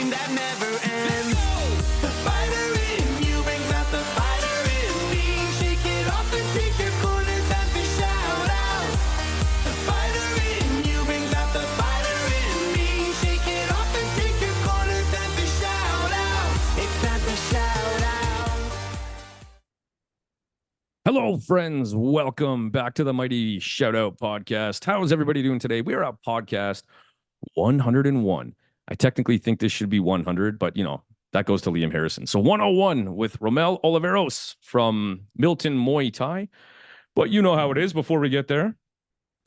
dream that never ends. The fighter in you brings out the fighter in me. Shake it off and take your corner, time for shout outs. The fighter in you brings out the fighter in me. Shake it off and take your corner, time for shout outs. It's time for shout outs. Hello, friends. Welcome back to the Mighty Shoutout Podcast. How is everybody doing today? We are at podcast 101. I technically think this should be 100, but, that goes to Liam Harrison. So 101 with Rommel Oliveros from Milton Muay Thai. But you know how it is before we get there.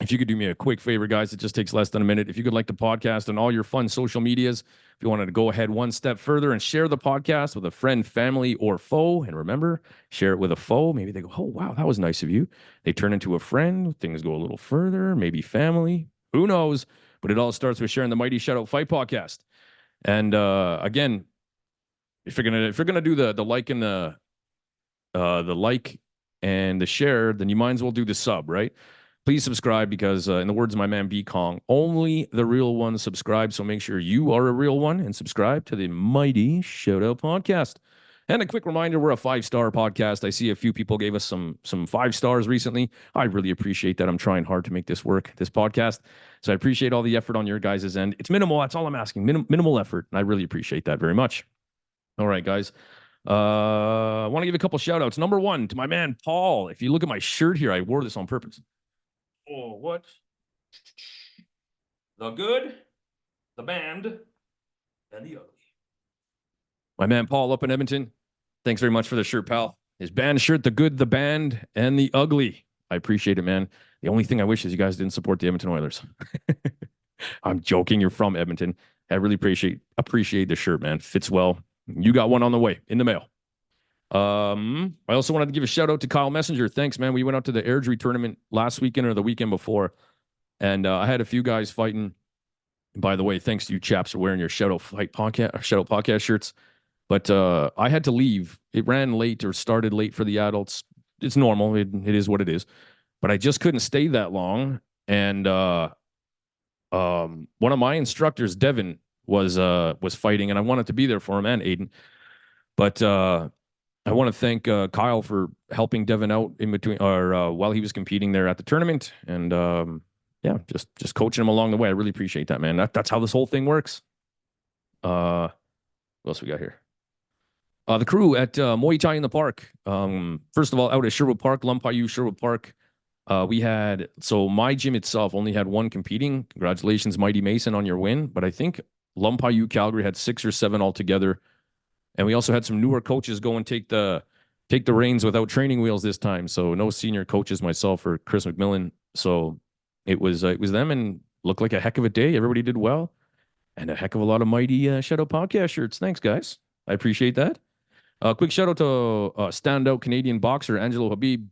If you could do me a quick favor, guys, it just takes less than a minute. If you could like the podcast on all your fun social medias, if you wanted to go ahead one step further and share the podcast with a friend, family, or foe, and remember, share it with a foe. Maybe they go, oh, wow, that was nice of you. They turn into a friend. Things go a little further, maybe family. Who knows? But it all starts with sharing the Mighty Shoutout Fight Podcast. And again, if you're gonna do the like and the like and the share, then you might as well do the sub, right? Please subscribe because, in the words of my man B Kong, only the real ones subscribe. So make sure you are a real one and subscribe to the Mighty Shoutout Podcast. And a quick reminder, we're a 5-star podcast. I see a few people gave us some 5 stars recently. I really appreciate that. I'm trying hard to make this work, this podcast. So I appreciate all the effort on your guys' end. It's minimal. That's all I'm asking. Minimal effort. And I really appreciate that very much. All right, guys. I want to give a couple shout outs. Number one, to my man, Paul. If you look at my shirt here, I wore this on purpose. Oh, what? The good, the band, and the ugly. My man, Paul, up in Edmonton. Thanks very much for the shirt, pal. His band shirt, the good, the band, and the ugly. I appreciate it, man. The only thing I wish is you guys didn't support the Edmonton Oilers. I'm joking. You're from Edmonton. I really appreciate the shirt, man. Fits well. You got one on the way in the mail. I also wanted to give a shout out to Kyle Messenger. Thanks, man. We went out to the Airdrie tournament last weekend or the weekend before, and I had a few guys fighting. And by the way, thanks to you chaps for wearing your Shoutout Podcast shirts. But I had to leave. It ran late or started late for the adults. It's normal. It is what it is. But I just couldn't stay that long. And one of my instructors, Devin, was fighting, and I wanted to be there for him and Aiden. But I want to thank Kyle for helping Devin out in between or while he was competing there at the tournament. And just coaching him along the way. I really appreciate that, man. That's how this whole thing works. What else we got here? The crew at Muay Thai in the Park. First of all, out at Sherwood Park, Lumpayu, Sherwood Park. So my gym itself only had one competing. Congratulations, Mighty Mason, on your win. But I think Lumpayu, Calgary had 6 or 7 altogether. And we also had some newer coaches go and take the reins without training wheels this time. So no senior coaches, myself or Chris McMillan. So it was them, and looked like a heck of a day. Everybody did well, and a heck of a lot of Mighty Shoutout Podcast shirts. Thanks, guys. I appreciate that. Quick shout out to standout Canadian boxer Angelo Habib.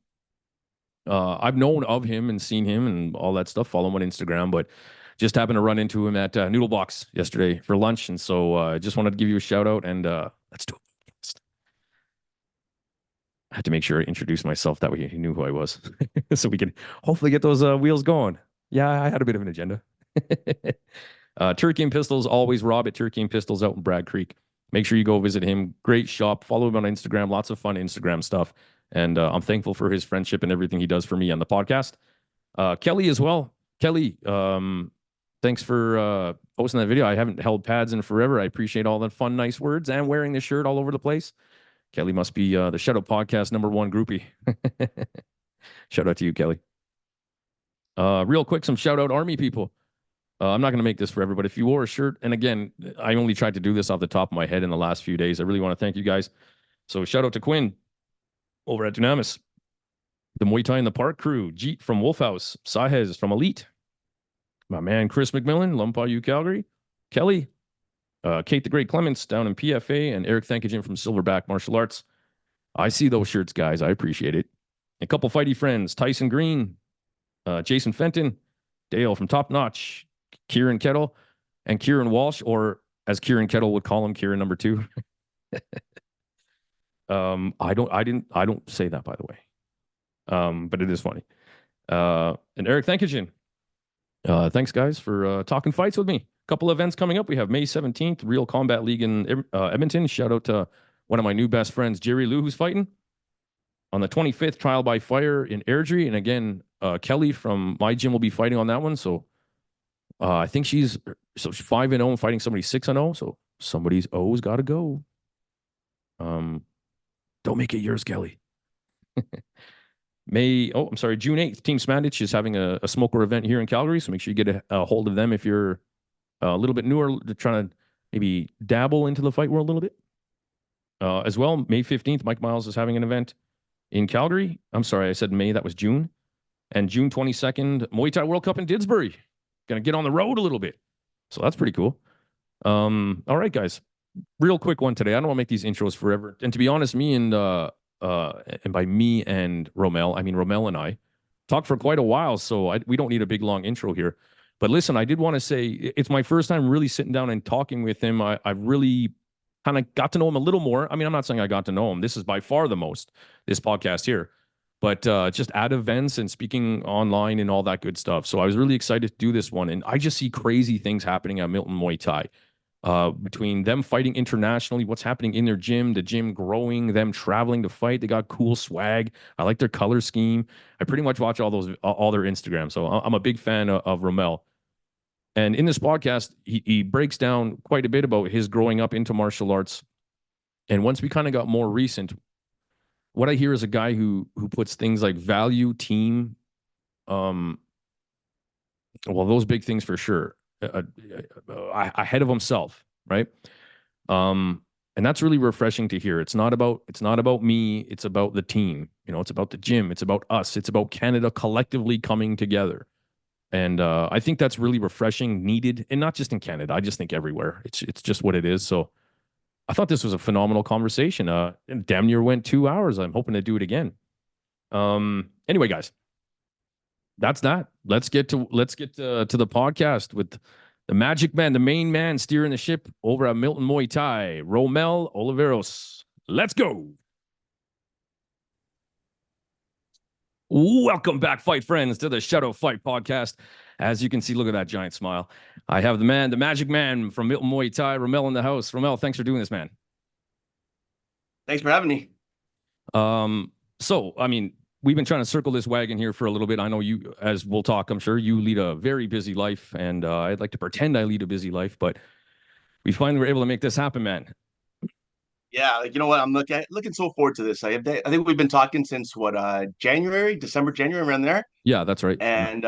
I've known of him and seen him and all that stuff. Follow him on Instagram, but just happened to run into him at Noodle Box yesterday for lunch, and so I just wanted to give you a shout out, and let's do a podcast. I had to make sure I introduced myself, that way he knew who I was, so we can hopefully get those wheels going. Yeah, I had a bit of an agenda. Turkey and Pistols, always Rob at Turkey and Pistols out in Bragg Creek. Make sure you go visit him. Great shop. Follow him on Instagram. Lots of fun Instagram stuff. And I'm thankful for his friendship and everything he does for me on the podcast. Kelly as well. Kelly, thanks for posting that video. I haven't held pads in forever. I appreciate all the fun, nice words and wearing this shirt all over the place. Kelly must be the Shoutout Podcast #1 groupie. Shout out to you, Kelly. Real quick, some shout out Army people. I'm not going to make this forever, but if you wore a shirt, and again, I only tried to do this off the top of my head in the last few days. I really want to thank you guys. So shout out to Quinn over at Dunamis, the Muay Thai in the Park crew, Jeet from Wolfhouse, Sahez from Elite, my man Chris McMillan, Lumpayu, Calgary, Kelly, Kate the Great Clements down in PFA, and Eric Thankagen from Silverback Martial Arts. I see those shirts, guys. I appreciate it. A couple fighty friends, Tyson Green, Jason Fenton, Dale from Top Notch, Kieran Kettle, and Kieran Walsh, or as Kieran Kettle would call him, Kieran number 2. I don't say that, by the way. But it is funny. And Eric Thankagen. Thanks, guys, for talking fights with me. couple events coming up. We have May 17th, Real Combat League in Edmonton. Shout out to one of my new best friends, Jerry Lou, who's fighting. On the 25th, Trial by Fire in Airdrie. And again, Kelly from my gym will be fighting on that one. So I think she's 5-0 and fighting somebody 6-0. So somebody's O's got to go. Don't make it yours, Kelly. June 8th, Team Smandich is having a smoker event here in Calgary. So make sure you get a hold of them if you're a little bit newer, trying to maybe dabble into the fight world a little bit. As well, May 15th, Mike Miles is having an event in Calgary. I'm sorry, I said May, that was June. And June 22nd, Muay Thai World Cup in Didsbury. Going to get on the road a little bit. So that's pretty cool. All right, guys. Real quick one today. I don't want to make these intros forever. And to be honest, me and by me and Rommel, I mean Rommel and I talked for quite a while, so we don't need a big long intro here. But listen, I did want to say it's my first time really sitting down and talking with him. I really kind of got to know him a little more. I mean, I'm not saying I got to know him. This is by far the most, this podcast here. But just at events and speaking online and all that good stuff. So I was really excited to do this one. And I just see crazy things happening at Milton Muay Thai. Between them fighting internationally, what's happening in their gym, the gym growing, them traveling to fight. They got cool swag. I like their color scheme. I pretty much watch all their Instagram. So I'm a big fan of Rommel. And in this podcast, he breaks down quite a bit about his growing up into martial arts. And once we kind of got more recent, what I hear is a guy who puts things like value, team, well, those big things for sure, ahead of himself, right? And that's really refreshing to hear. It's not about me. It's about the team. You know, it's about the gym. It's about us. It's about Canada collectively coming together. And I think that's really refreshing, needed, and not just in Canada. I just think everywhere. It's just what it is. So I thought this was a phenomenal conversation. And damn near went 2 hours. I'm hoping to do it again. Anyway, guys, that's that. Let's get to the podcast with the magic man, the main man steering the ship over at Milton Muay Thai, Rommel Oliveros. Let's go. Welcome back, fight friends, to the Shadow Fight Podcast. As you can see, look at that giant smile. I have the man, the magic man from Milton Muay Thai, Rommel in the house. Rommel, thanks for doing this, man. Thanks for having me. So, I mean, we've been trying to circle this wagon here for a little bit. I know you, as we'll talk, I'm sure you lead a very busy life, and I'd like to pretend I lead a busy life, but we finally were able to make this happen, man. Yeah, like, you know what? I'm looking so forward to this. I think we've been talking since December, January, around there. Yeah, that's right. And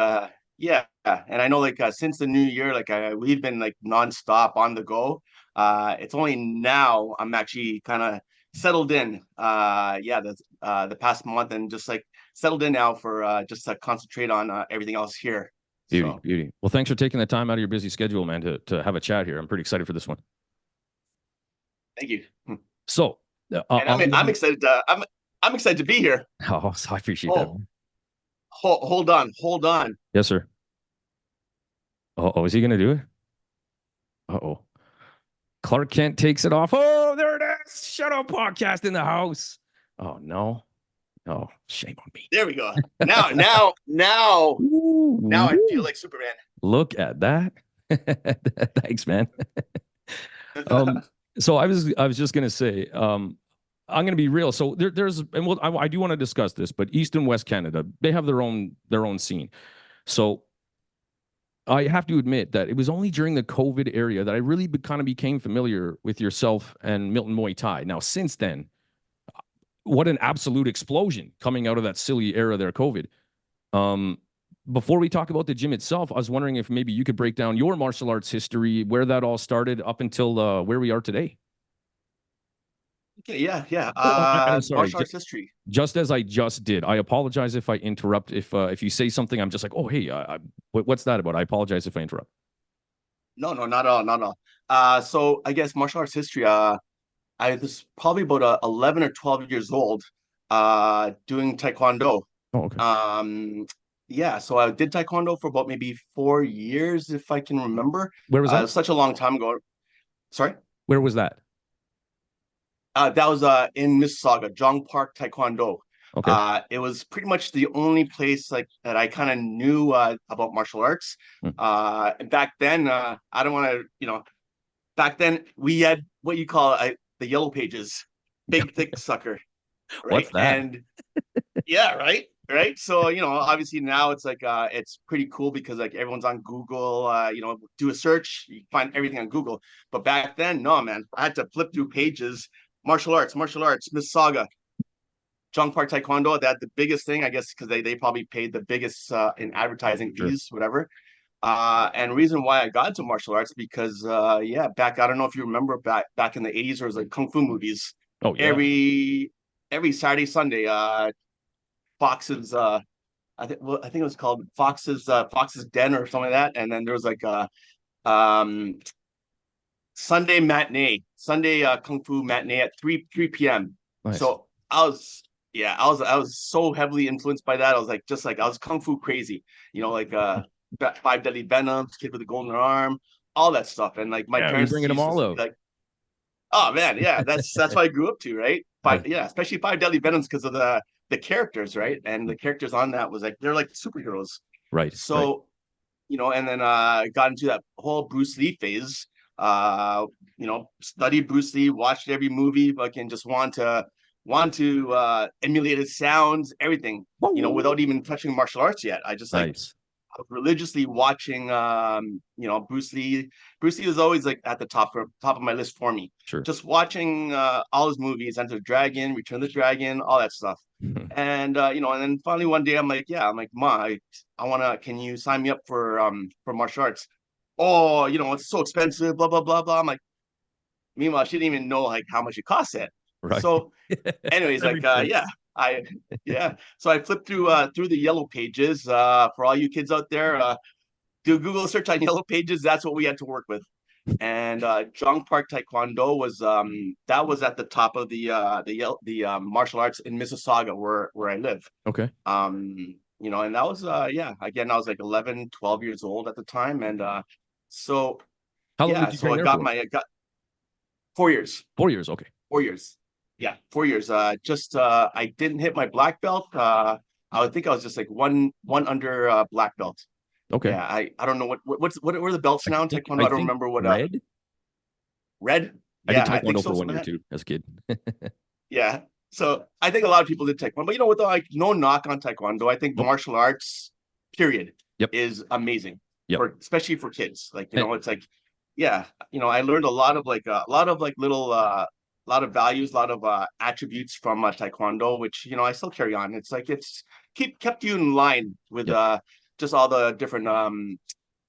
yeah, and I know since the new year, we've been like nonstop on the go. It's only now I'm actually kind of settled in. The past month, and just like settled in now for just to concentrate on everything else here. Beauty. Well, thanks for taking the time out of your busy schedule, man, to have a chat here. I'm pretty excited for this one. Thank you. So, and I'm excited. I'm excited to be here. Oh, I appreciate that. Hold on. Yes, sir. Oh, is he gonna do it? Uh-oh. Clark Kent takes it off. Oh, there it is. Shadow Podcast in the house. Oh no. Oh, shame on me. There we go. Now I feel like Superman. Look at that. Thanks, man. So I was just gonna say, I'm gonna be real. So I do want to discuss this, but East and West Canada, they have their own scene. So I have to admit that it was only during the COVID area that I really kind of became familiar with yourself and Milton Muay Thai. Now, since then, what an absolute explosion coming out of that silly era there, COVID. Before we talk about the gym itself, I was wondering if maybe you could break down your martial arts history, where that all started up until where we are today. Okay, yeah. I'm sorry. Martial arts history. Just as I just did. I apologize if I interrupt. If you say something, I'm just like, oh, hey, what's that about? I apologize if I interrupt. No, not at all. So I guess martial arts history. I was probably about 11 or 12 years old, doing Taekwondo. Oh, okay. Yeah, so I did Taekwondo for about maybe 4 years, if I can remember. Where was that? It was such a long time ago. Sorry? Where was that? That was in Mississauga, Jong Park Taekwondo. Okay. It was pretty much the only place like that I kind of knew about martial arts. Hmm. And back then, I don't want to, back then we had what you call the yellow pages, big thick sucker, What's right? that? And yeah, right. So obviously now it's like it's pretty cool because like everyone's on Google. Do a search, you find everything on Google. But back then, no man, I had to flip through pages. Martial arts, Miss Saga, Jong Park Taekwondo. That the biggest thing, I guess, because they probably paid the biggest in advertising Sure. fees, whatever. And reason why I got into martial arts because back I don't know if you remember back in the 80s there was like kung fu movies Oh yeah. every Saturday Sunday. Fox's I think it was called Fox's Den or something like that. And then there was like um Sunday matinee, Sunday kung fu matinee at 3 p.m. Nice. So I was so heavily influenced by that. I was like just like I was kung fu crazy, like Five Deadly Venoms, Kid with the Golden Arm, all that stuff. And like my Yeah, you're parents bringing them used all to be out. like, oh man, yeah, that's what I grew up to, right? Nice. Yeah, especially Five Deadly Venoms because of the characters, right? And the characters on that was like they're like superheroes. Right. Right. So, and then got into that whole Bruce Lee phase. Studied Bruce Lee, watched every movie, fucking just want to emulate his sounds, everything, without even touching martial arts yet. I just like Nice. religiously watching Bruce Lee. Bruce Lee was always like at the top of my list for me. Sure. Just watching all his movies, Enter the Dragon, Return of the Dragon, all that stuff. And and then finally one day I'm like, Ma, can you sign me up for martial arts? Oh, it's so expensive, blah blah blah blah. I'm like, meanwhile, she didn't even know like how much it cost it. Right. So anyways, Every like kid. I yeah. So I flipped through the yellow pages. For all you kids out there, do a Google search on yellow pages. That's what we had to work with. And Jong Park Taekwondo was at the top of the martial arts in Mississauga where I live. Okay. And that was again I was like 11, 12 years old at the time. And so How long yeah, did you so train I there got for? my I got 4 years. 4 years. Okay. 4 years. Yeah, 4 years. Just I didn't hit my black belt. I would think I was just like one under black belt. Okay. Yeah, I don't know what are the belts I now in think Taekwondo. I I don't think remember what red. red. I did Yeah, I think taekwondo so. for one Something year like that. too as a kid. Yeah. So I think a lot of people did Taekwondo, but with like no knock on Taekwondo, I think Nope. martial arts, period, Yep. is amazing Yep. especially for kids. Like And it's like yeah, I learned a lot of lot of values, a lot of attributes from Taekwondo, which I still carry on. It's like it's kept you in line with yep. just all the different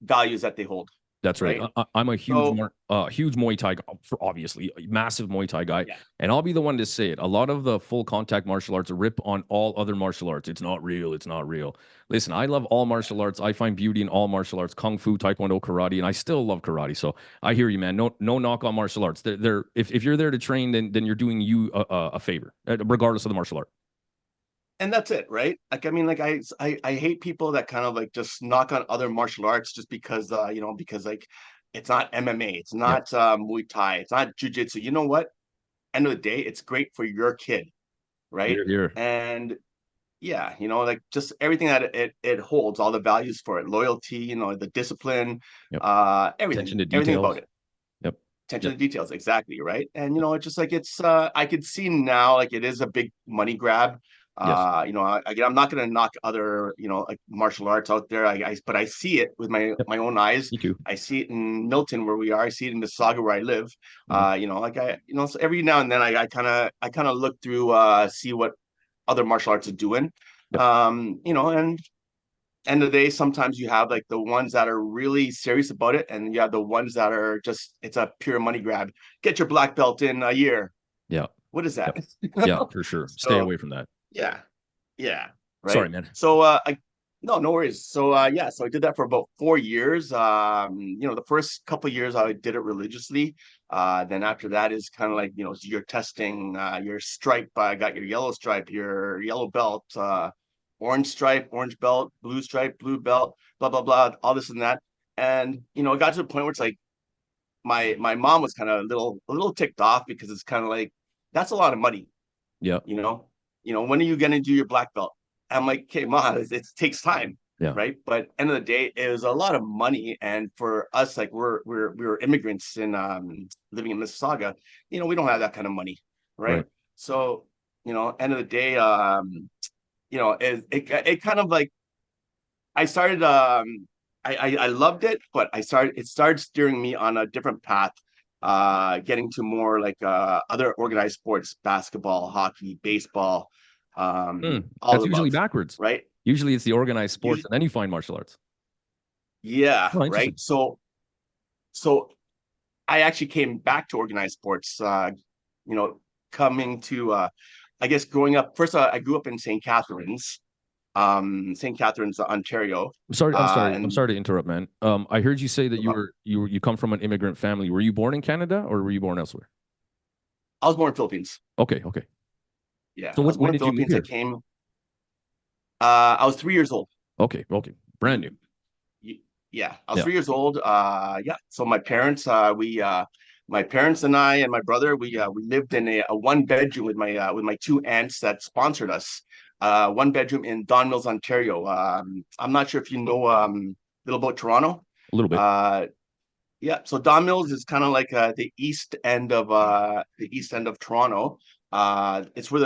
values that they hold, That's right. right? I'm a huge, So huge Muay Thai, for obviously a massive Muay Thai guy, yeah, and I'll be the one to say it. A lot of the full contact martial arts rip on all other martial arts. It's not real. It's not real. Listen, I love all martial arts. I find beauty in all martial arts: kung fu, taekwondo, karate, and I still love karate. So I hear you, man. No knock on martial arts. If you're there to train, then you're doing you a favor, regardless of the martial art. and that's it, right? Like I mean, like I hate people that kind of like just knock on other martial arts just because because like it's not MMA, it's Yep. not Muay Thai, it's not jujitsu. You know what? End of the day, it's great for your kid, right? Here, here. And yeah, like just everything that it holds, all the values for it, loyalty, the discipline, Yep. everything, Attention to everything about details. it. Yep. Attention Yep. to details, exactly, right? And it's just like it's I could see now like it is a big money grab. Yes. Again, I'm not gonna knock other, like martial arts out there. But I see it with Yep. my own eyes. Me too. I see it in Milton where we are. I see it in Mississauga where I live. Mhm. Like so every now and then I kind of look through see what other martial arts are doing. Yep. And end of the day, sometimes you have like the ones that are really serious about it, and you have the ones that are just it's a pure money grab. Get your black belt in a year. Yeah. What is that? Yep. Yeah, for sure. Stay So away from that. yeah, yeah, Sorry, right. man. So no worries. So so I did that for about 4 years. The first couple of years I did it religiously. Then after that is kind of like you're testing your stripe. I got your yellow stripe, your yellow belt, orange stripe, orange belt, blue stripe, blue belt, blah blah blah, all this and that. And it got to the point where it's like my mom was kind of a little ticked off because it's kind of like that's a lot of money, Yep. you know. when are you going to do your black belt? I'm like, okay, Ma, it takes time. Yeah. Right. But end of the day, it was a lot of money. And for us, like we were immigrants in living in Mississauga, we don't have that kind of money. Right. Right. So, end of the day, it kind of like I started I loved it, but it started steering me on a different path, getting to more like other organized sports, basketball, hockey, baseball, all That's the usually above, backwards. right? Usually it's the organized sports Usually, and then you find martial arts. yeah, Oh, right. interesting. So I actually came back to organized sports, you know, coming to I guess growing up first, I grew up in St. Catharines, Ontario. I'm And sorry to interrupt, man. I heard you say that you come from an immigrant family. Were you born in Canada or were you born elsewhere? I was born in Philippines. Okay, okay. Yeah, So I was born when in did you move Philippines. I here? came. I was 3 years old. Okay, okay. Brand new. Yeah, I was Yeah. 3 years old. Yeah. So my parents and I and my brother, we lived in a one bedroom with my two aunts that sponsored us. One bedroom in Don Mills, Ontario. I'm not sure if you know little about Toronto. A little bit. Yeah, so Don Mills is kind of like the east end of Toronto. It's where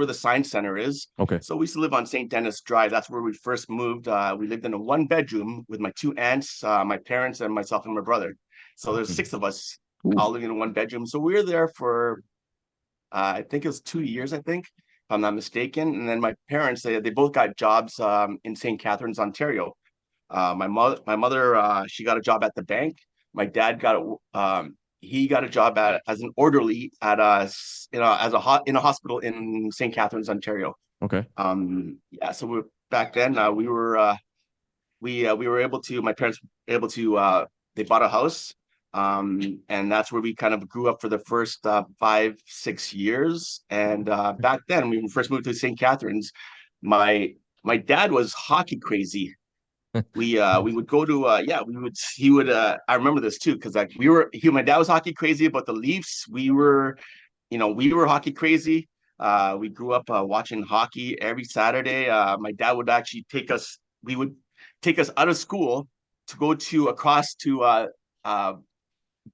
the Science Center is. Okay. So we used to live on St. Denis Drive. That's where we first moved. We lived in a one bedroom with my two aunts, my parents, and myself and my brother. So there's Mhm. six of us Oof. all living in one bedroom. So we were there for I think it was 2 years, I think, if I'm not mistaken. And then my parents, they both got jobs in St. Catharines, Ontario. My mother, she got a job at the bank. My dad he got a job as an orderly at in a hospital in St. Catharines, Ontario. Okay. Yeah, so back then we were able to. My parents were able to. They bought a house, and that's where we kind of grew up for the first 5, 6 years. And back then, when we first moved to St. Catharines, my my dad was hockey crazy. We would go to yeah we would he would I remember this too because like my dad was hockey crazy about the Leafs. We were hockey crazy. We grew up watching hockey every Saturday. My dad would actually take us out of school to go to across to uh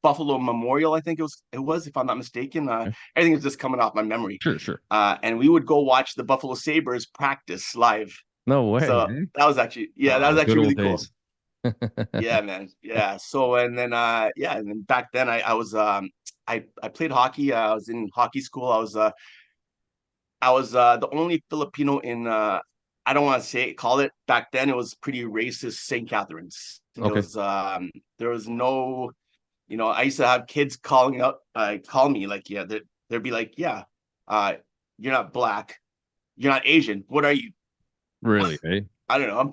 Buffalo Memorial. I think it was if I'm not mistaken. Okay. Everything is just coming off my memory. Sure, sure. And we would go watch the Buffalo Sabres practice live. No way. So Eh? that was Good actually really old cool. days. Yeah, man. Yeah. So and then back then I played hockey. I was in hockey school. I was the only Filipino in I don't want to call it back then. It was pretty racist St. Catharines. It Okay. was there was no, I used to have kids call me like, yeah, they'd be like, yeah, uh, you're not black, you're not Asian. What are you? What? Really, eh? I don't know. I'm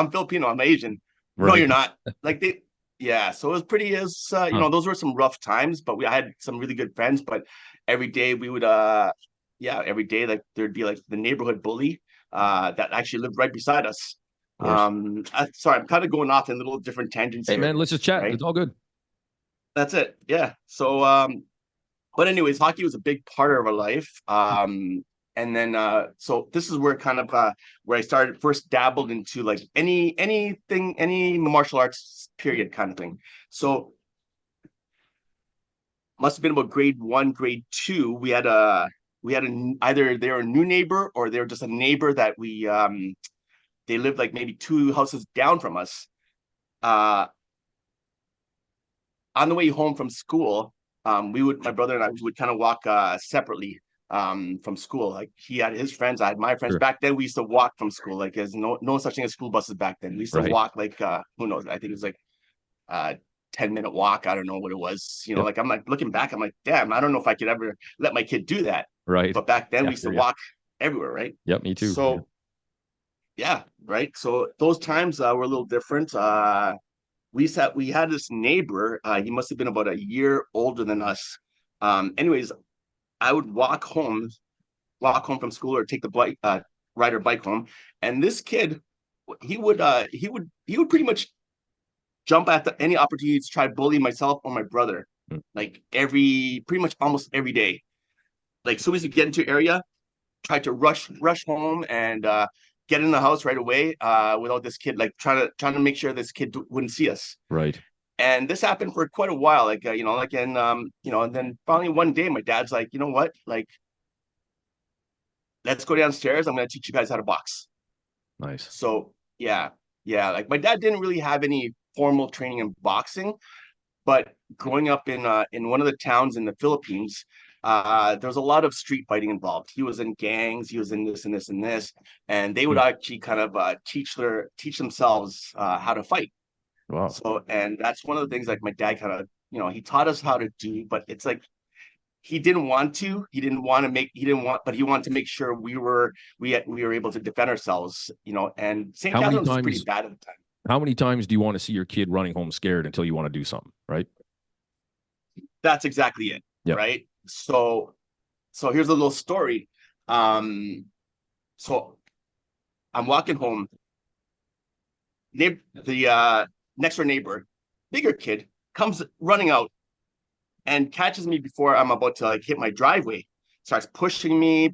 Filipino. I'm Asian. No, Right. you're not. Like yeah. So Huh. those were some rough times, but I had some really good friends. But every day we would, yeah, every day like there'd be like the neighborhood bully, that actually lived right beside us. Of course. Sorry, I'm kind of going off in little different tangents Hey, here, man, let's just chat. right? It's all good. That's it. Yeah. So, but anyways, hockey was a big part of our life. And then so this is where kind of where I started first dabbled into like any martial arts period kind of thing. So must have been about grade one, grade two. Either they were a new neighbor or they were just a neighbor that they lived like maybe two houses down from us. Uh on the way home from school, my brother and I would kind of walk separately from school. Like he had his friends, I had my friends. Sure. Back then, we used to walk from school. Like there's no such thing as school buses back then. We used to Right. walk like who knows? I think it was like 10-minute walk. I don't know what it was. Yep. Like I'm like looking back, I'm like, damn, I don't know if I could ever let my kid do that. Right. But back then, Yeah, we used to yeah. walk everywhere, right? Yep, me too. So yeah, right. So those times were a little different. We had this neighbor. He must have been about a year older than us. Anyways, I would walk home from school or take the bike, ride or bike home, and this kid, he would pretty much jump at any opportunity to try to bully myself or my brother, Mm. like pretty much almost every day. Like as soon as you get into area, tried to rush home and get in the house right away without this kid, like trying to make sure this kid wouldn't see us. Right. And this happened for quite a while, like and then finally one day my dad's like, you know what, like let's go downstairs. I'm gonna teach you guys how to box. Nice. So yeah, like my dad didn't really have any formal training in boxing, but growing up in one of the towns in the Philippines, there was a lot of street fighting involved. He was in gangs, he was in this and this and this, and they would actually kind of teach themselves how to fight. Wow. So, and that's one of the things like my dad kind of, he taught us how to do, but it's like he didn't want to, but he wanted to make sure we were able to defend ourselves, and St. How many Catharines was pretty times bad at the time. how many times do you want to see your kid running home scared until you want to do something, right? That's exactly it. Yep. Right. So here's a little story. So I'm walking home. The next door neighbor, bigger kid, comes running out and catches me before I'm about to like hit my driveway. Starts pushing me,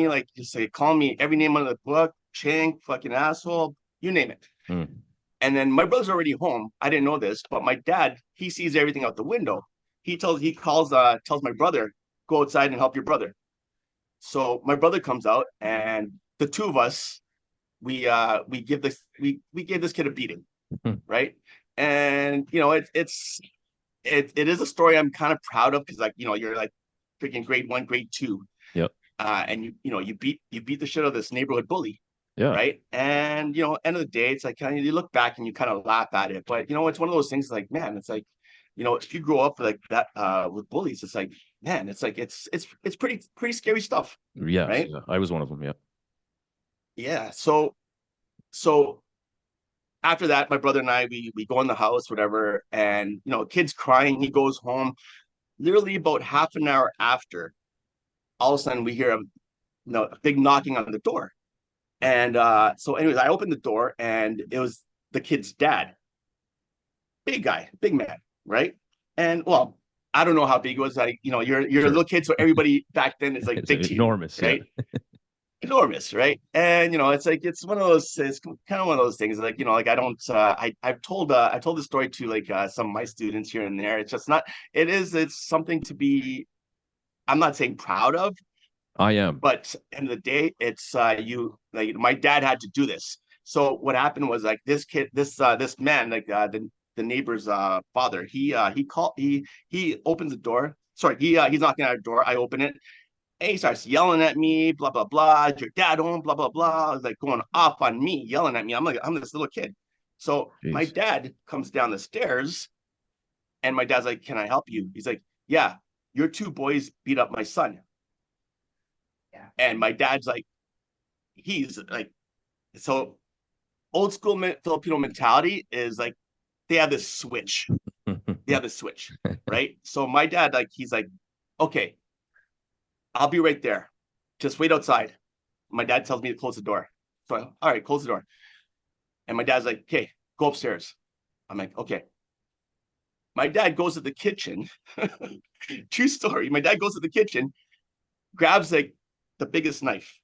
like just like calling me every name under the book, chink, fucking asshole, you name it. And then my brother's already home. I didn't know this, but my dad, he sees everything out the window. Tells my brother, go outside and help your brother. So my brother comes out, and the two of us, we gave this kid a beating, right? And it is a story I'm kind of proud of because like you're like freaking grade 1, grade 2, Yep. And you beat the shit out of this neighborhood bully. Yeah. Right. And end of the day, it's like kind of you look back and you kind of laugh at it. But it's one of those things like, man, it's like, if you grow up like that with bullies, it's like, man, it's like it's pretty scary stuff. Yes. Right. Yeah. I was one of them. Yeah. Yeah. So after that, my brother and I, we go in the house, whatever, and kid's crying. He goes home. Literally about half an hour after, all of a sudden we hear a big knocking on the door. And so anyways, I opened the door and it was the kid's dad. Big guy, big man, right? And well, I don't know how big it was. Like, you're a little kid, so everybody back then is like It's big to you, enormous, right? Yeah. Enormous, right? And it's like it's kind of one of those things. Like like I don't. I've told this story to like some of my students here and there. It's just not. It's something to be. I'm not saying proud of, I am. but end of the day, it's like my dad had to do this. So what happened was like this kid, this man, like the neighbor's father, he opens the door. Sorry, he's knocking at the door. I open it. And he starts yelling at me, blah blah blah. Is your dad home? Blah blah blah. Like going off on me, yelling at me. I'm this little kid. So my dad comes down the stairs, and my dad's like, "Can I help you?" He's like, "Yeah, your two boys beat up my son." Yeah. And my dad's like, he's like, so old school Filipino mentality is like they have this switch. Right? So my dad, like, he's like, okay, I'll be right there. Just wait outside. My dad tells me to close the door. So all right, close the door. And my dad's like, okay, go upstairs. I'm like, okay. My dad goes to the kitchen. True story. My dad goes to the kitchen, grabs like the biggest knife,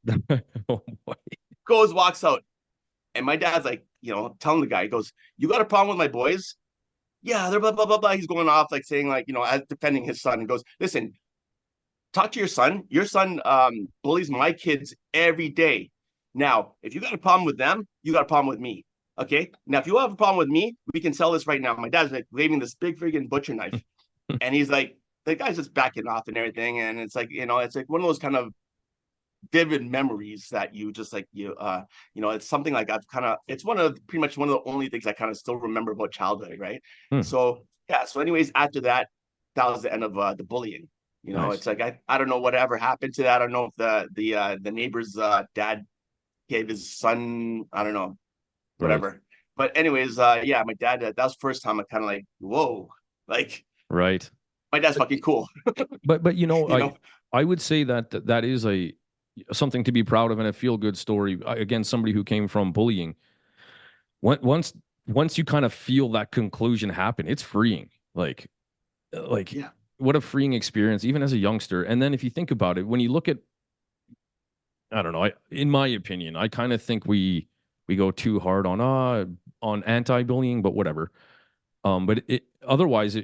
Oh, boy. goes, walks out. And my dad's like, telling the guy, he goes, you got a problem with my boys? Yeah, they're blah, blah, blah, blah. He's going off, like saying, like, as defending his son. And goes, listen, talk to your son. Your son bullies my kids every day. Now, if you got a problem with them, you got a problem with me. Okay? Now, if you have a problem with me, we can sell this right now. My dad's like waving this big freaking butcher knife. And he's like, the guy's just backing off and everything. And it's like, it's like one of those kind of vivid memories that you just like it's something like it's pretty much one of the only things I kind of still remember about childhood, right? So yeah, so anyways, after that was the end of the bullying. Nice. It's like I don't know whatever happened to that. I don't know if the neighbor's dad gave his son, I don't know, whatever. Right. But anyways, yeah, my dad, that was the first time I kind of like, whoa, like Right. my dad's fucking cool. But I would say that is something to be proud of and a feel good story. Again, somebody who came from bullying. Once you kind of feel that conclusion happen, it's freeing. Like Yeah. What a freeing experience, even as a youngster. And then if you think about it, when you look at I don't know. In my opinion, I kind of think we go too hard on anti-bullying, but whatever. But otherwise,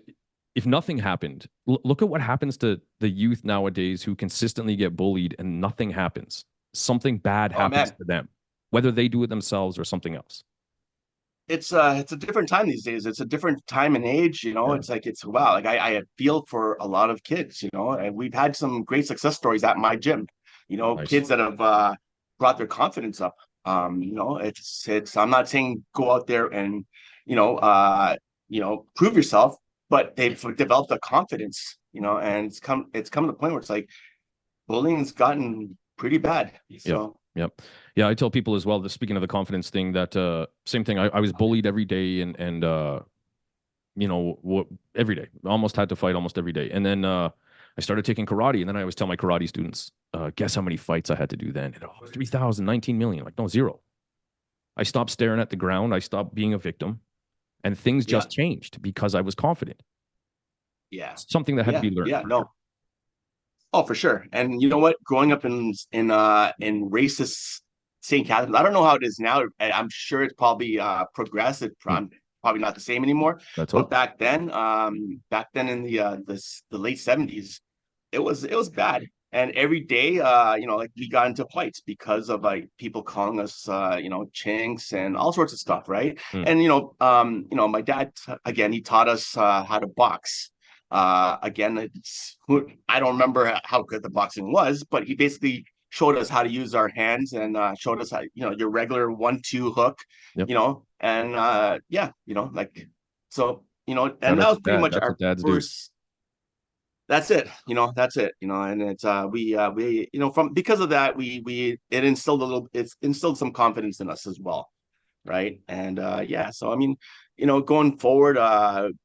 if nothing happened, look at what happens to the youth nowadays who consistently get bullied and nothing happens. Something bad Oh happens man, to them, whether they do it themselves or something else. it's a different time these days. It's a different time and age, you know. Yeah. It's like it's wow, like I feel for a lot of kids, you know, and we've had some great success stories at my gym, you know, Nice. kids that have brought their confidence up. You know, it's I'm not saying go out there and, you know, prove yourself, but they've developed a confidence, you know, and it's come to the point where it's like bullying's gotten pretty bad. Yep. So Yep. Yeah. I tell people as well that speaking of the confidence thing, that same thing. I was bullied every day and you know what, every day. Almost had to fight almost every day. And then I started taking karate, and then I always tell my karate students, guess how many fights I had to do then? And, 3,000, 19 million. Like, no, zero. I stopped staring at the ground. I stopped being a victim, and things yeah, just changed because I was confident. yeah, Something that had to yeah, be learned yeah, for sure. no. Oh, for sure. And you know what? Growing up in racist St. Catharines, I don't know how it is now. I'm sure it's probably progressed. It's Hmm. probably not the same anymore. Let's But hope. back then in the late 70s, it was bad. And every day, you know, like we got into fights because of like people calling us, you know, chinks and all sorts of stuff, right? Hmm. And my dad again, he taught us how to box. Again, I don't remember how good the boxing was, but he basically showed us how to use our hands and showed us how, you know, your regular 1-2 hook, Yep. you know, and yeah, you know, like so, you know, and Shout that out was to pretty dad. much That's our what dads do. first. That's it, you know, that's it, you know, and it's we you know from because of that it's instilled some confidence in us as well, right? And yeah, so I mean, you know, going forward,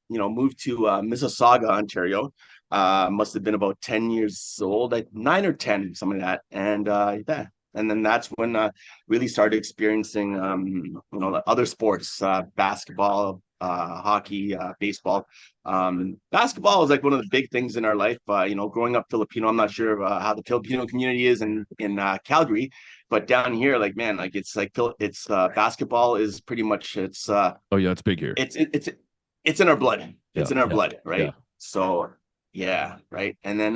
you know, moved to Mississauga, Ontario. Must have been about 10 years old, like 9 or 10, something like that. And yeah, and then that's when really started experiencing you know, the other sports, basketball, hockey, baseball. Basketball is like one of the big things in our life. You know, growing up Filipino, I'm not sure how the Filipino community is in Calgary, but down here, like man, like it's basketball is pretty much Oh yeah, it's big here. it's in our blood. Yeah. It's in our Yeah. blood, Yeah. right? So yeah, right. And then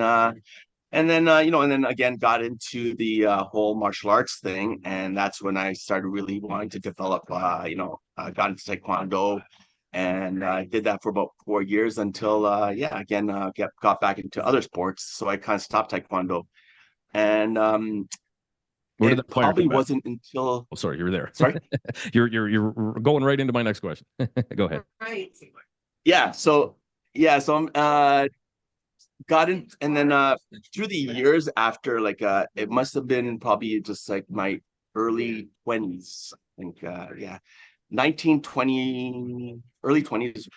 you know, and then again got into the whole martial arts thing, and that's when I started really wanting to develop. You know, got into taekwondo, and I did that for about 4 years until yeah, again got back into other sports. So I kind of stopped taekwondo, and Where did it that fire probably come at? wasn't until Oh, sorry, you were there. sorry. You're going right into my next question. Go ahead. Right. So I'm got in, and then through the years after, like it must have been probably just like my early 20s, I think. Yeah, 1920, early 20s.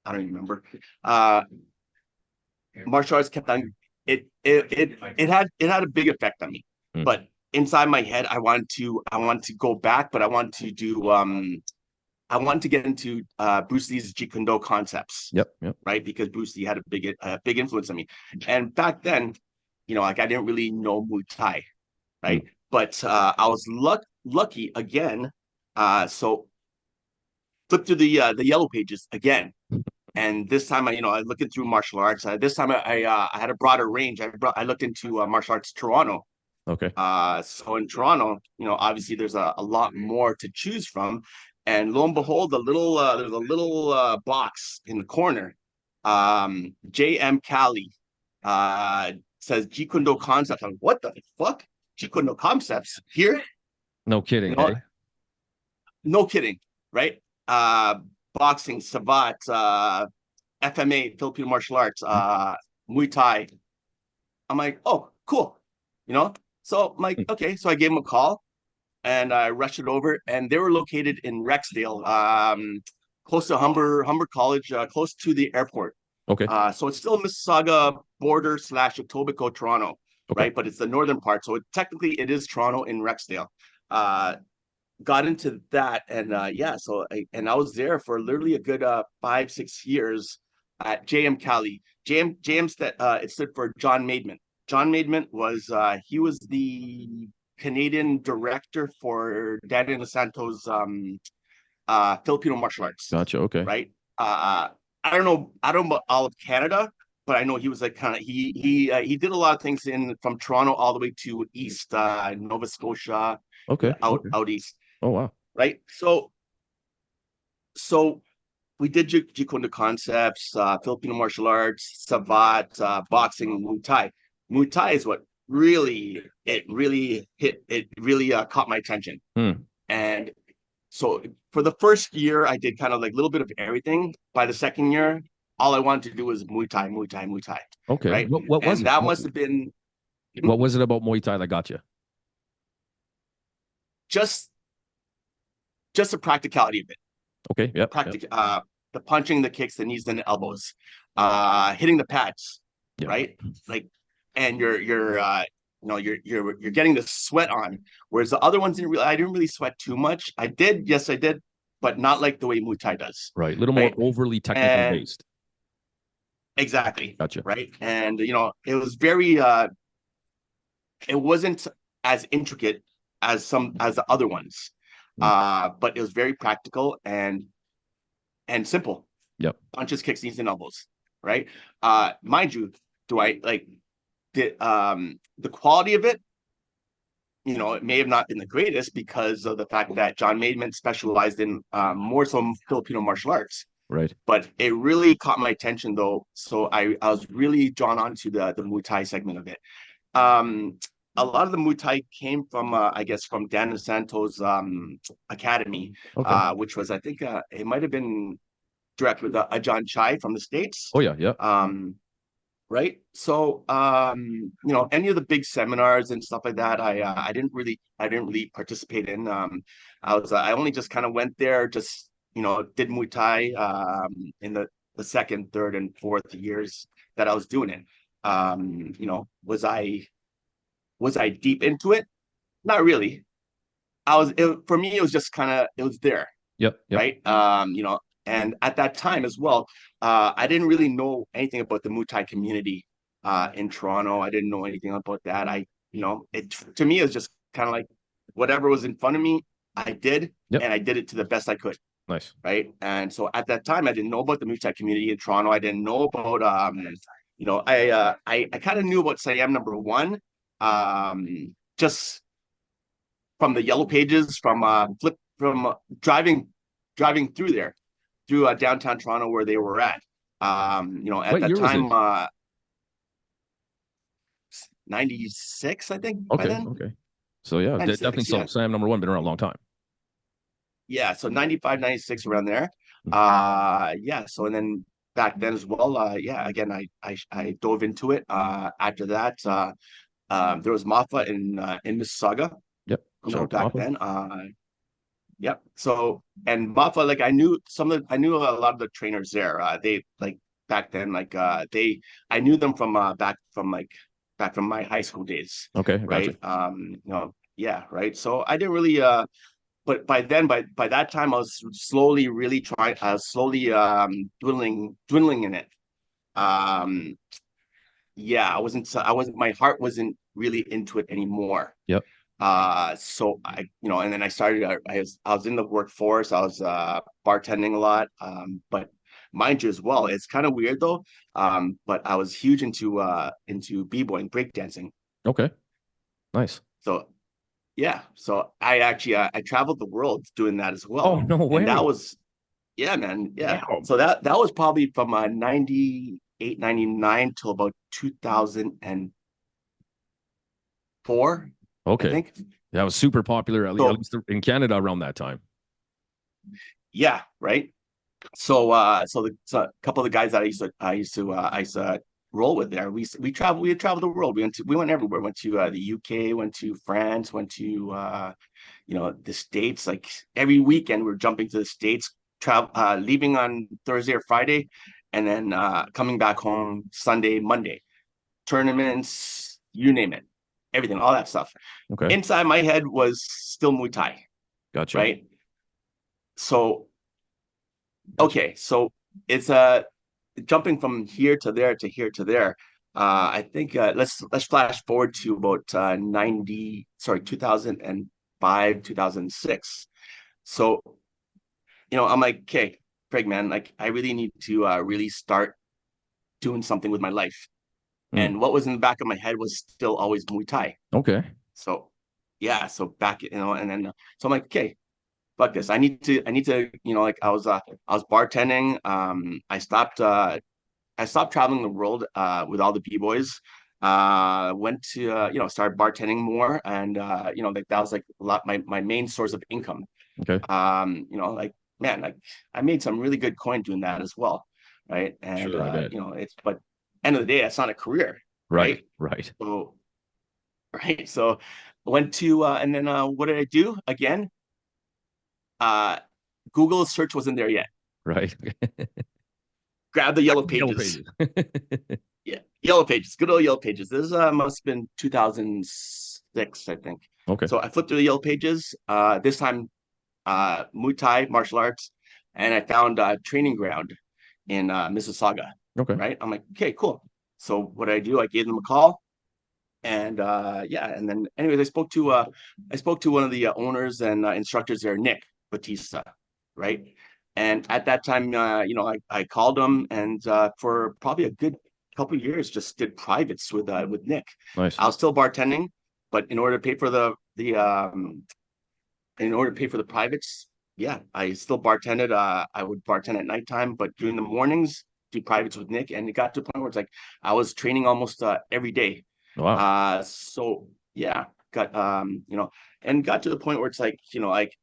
I don't even remember. Martial arts kept on it had a big effect on me, Hmm. but inside my head I want to go back, but I wanted to get into Bruce Lee's Jeet Kune Do concepts, Yep. Yep. right? Because Bruce Lee had a big influence on me. And back then, you know, like I didn't really know Muay Thai, Hmm. right? But I was lucky again. So flip through the yellow pages again. And this time, I looking through martial arts. This time, I had a broader range. I looked into martial arts Toronto. Okay. So in Toronto, you know, obviously there's a lot more to choose from, and lo and behold, there's a little box in the corner. JM Cali says Jeet Kune Do concepts. I'm like, what the fuck? Jeet Kune Do concepts here? No You kidding, know, hey? no kidding, right? Boxing, Savat, FMA, Filipino martial arts, Muay Thai. I'm like, oh, cool. You know, so I'm like, Hmm. okay. So I gave him a call and I rushed it over. And they were located in Rexdale, close to Humber College, close to the airport. Okay. So it's still Mississauga border / Etobicoke, Toronto, Okay. right? But it's the northern part. So technically it is Toronto in Rexdale. Got into that, and yeah, so I was there for literally a good 5-6 years at JM Cali. JM it stood for John Maidment. John Maidment was he was the Canadian director for Danny DeSanto's Filipino martial arts. Gotcha. Okay. Right. I don't know about all of Canada, but I know he was like kind of he did a lot of things from Toronto all the way to east, Nova Scotia, Okay. out east. Oh wow. Right. So we did Jeet Kune Do concepts, Filipino martial arts, Savat, boxing, Muay Thai. Muay Thai is what really caught my attention. And so for the first year, I did kind of like a little bit of everything. By the second year, all I wanted to do was Muay Thai, Muay Thai, Muay Thai. Okay. Right. What was and it? that must have been What was it about Muay Thai that got you? just the practicality of it. Okay. Yeah. The punching, the kicks, the knees, and the elbows, hitting the pads, Yep. right? Like, and you're getting the sweat on, whereas the other ones I didn't really sweat too much. I did, yes, I did, but not like the way Muay Thai does. Right. A little more overly technical based. Exactly. Gotcha. Right. And it was very it wasn't as intricate as the other ones. But it was very practical and simple. Yep. Punches, kicks, knees, and elbows. Right. Mind you, the quality of it, it may have not been the greatest because of the fact that John Maidman specialized in more so Filipino martial arts. Right. But it really caught my attention though. So I was really drawn on to the Muay Thai segment of it. A lot of the Muay Thai came from, I guess, from Dan DeSanto's academy, which was, I think, it might have been direct with Ajahn Chai from the States. Oh yeah, yeah. Right. So, any of the big seminars and stuff like that, I didn't really participate in. I only just kind of went there, just did Muay Thai in the second, third, and fourth years that I was doing it. Was I deep into it? Not really. For me, it was just kind of, it was there. Yep. Right. And at that time as well, I didn't really know anything about the Muay Thai community in Toronto. I didn't know anything about that. To me, it was just kind of like whatever was in front of me, I did, and I did it to the best I could. Nice. Right. And so at that time, I didn't know about the Muay Thai community in Toronto. I didn't know about, I kind of knew about Siam #1, just from the yellow pages, from driving through there, through downtown Toronto where they were at. At that time, 96, I think. Okay. So yeah, definitely. So Siam #1 been around a long time. Yeah, so 95, 96, around there. So and then back then as well, again, I dove into it. After that, there was Mafa in Mississauga. Yep. Back then. Yep. So, and Mafa, like I knew a lot of the trainers there. They like back then, like I knew them from back from my high school days. Okay. Right. Gotcha. Yeah. Right. So I didn't really but by that time I was slowly dwindling in it. I wasn't my heart wasn't really into it anymore. Yep. So I and then I started, I was in the workforce. I was bartending a lot. But mind you as well, it's kind of weird though. But I was huge into b-boying, breakdancing. Okay. Nice. So yeah, so I actually I traveled the world doing that as well. Oh no way. And that was, yeah, man. Yeah. Wow. So that was probably from 98, 99 till about 2004. Okay. I think. That was super popular, at least in Canada around that time. Yeah, right. So a couple of the guys that I used to roll with there, we traveled the world. We went everywhere. Went to the UK, went to France, went to the States. Like every weekend, we were jumping to the States, leaving on Thursday or Friday, and then coming back home Sunday, Monday. Tournaments, you name it. Everything, all that stuff. Okay. Inside my head was still Muay Thai. Gotcha. Right. So, okay. So it's jumping from here to there to here to there. I think let's flash forward to about 2005, 2006. So, I'm like, okay, Craig, man, like I really need to really start doing something with my life. Mm. And what was in the back of my head was still always Muay Thai. Okay. So yeah, so back, and then so I'm like, okay, fuck this. I need to, like I was bartending. I stopped traveling the world with all the b-boys. Went to started bartending more, and like that was like a lot my main source of income. Okay. Like, man, like I made some really good coin doing that as well, right? And Sure, I bet. it's but end of the day, that's not a career, Right. right? Right. So right, so went to and then what did I do again? Uh, Google search wasn't there yet. Right. Grab the yellow Yellow pages. pages. Yeah, yellow pages, good old yellow pages. This must have been 2006, I think. Okay. So I flipped through the yellow pages. This time, Muay Thai martial arts, and I found a training ground in Mississauga. Okay. Right, I'm like, okay, cool. So what did I do? I gave them a call, and yeah, and then anyways, I spoke to one of the owners and instructors there, Nick Batista, right? And at that time, I called him, and for probably a good couple of years, just did privates with Nick. Nice. I was still bartending, but in order to pay for the privates, yeah, I still bartended. I would bartend at nighttime, but during the mornings, do privates with Nick, and it got to a point where it's like I was training almost every day. Wow. So yeah, and got to the point where it's like, like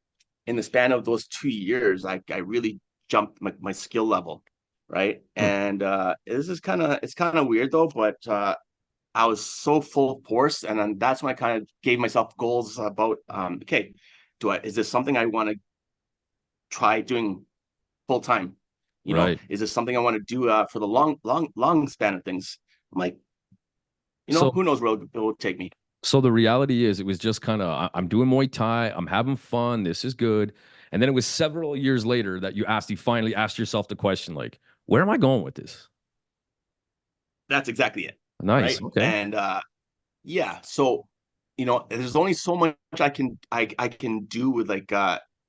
in the span of those 2 years, I really jumped my skill level, right? Hmm. And it's kind of weird though, but I was so full force, and then that's when I kind of gave myself goals about okay, is this something I want to try doing full time? Right. Is this something I want to do for the long span of things? I'm like, So who knows where it will take me. so the reality is it was just kind of I'm doing Muay Thai, I'm having fun, this is good. And then it was several years later that you finally asked yourself the question like, where am I going with this? That's exactly it, Nice. right? Okay. And yeah, so there's only so much I can do with like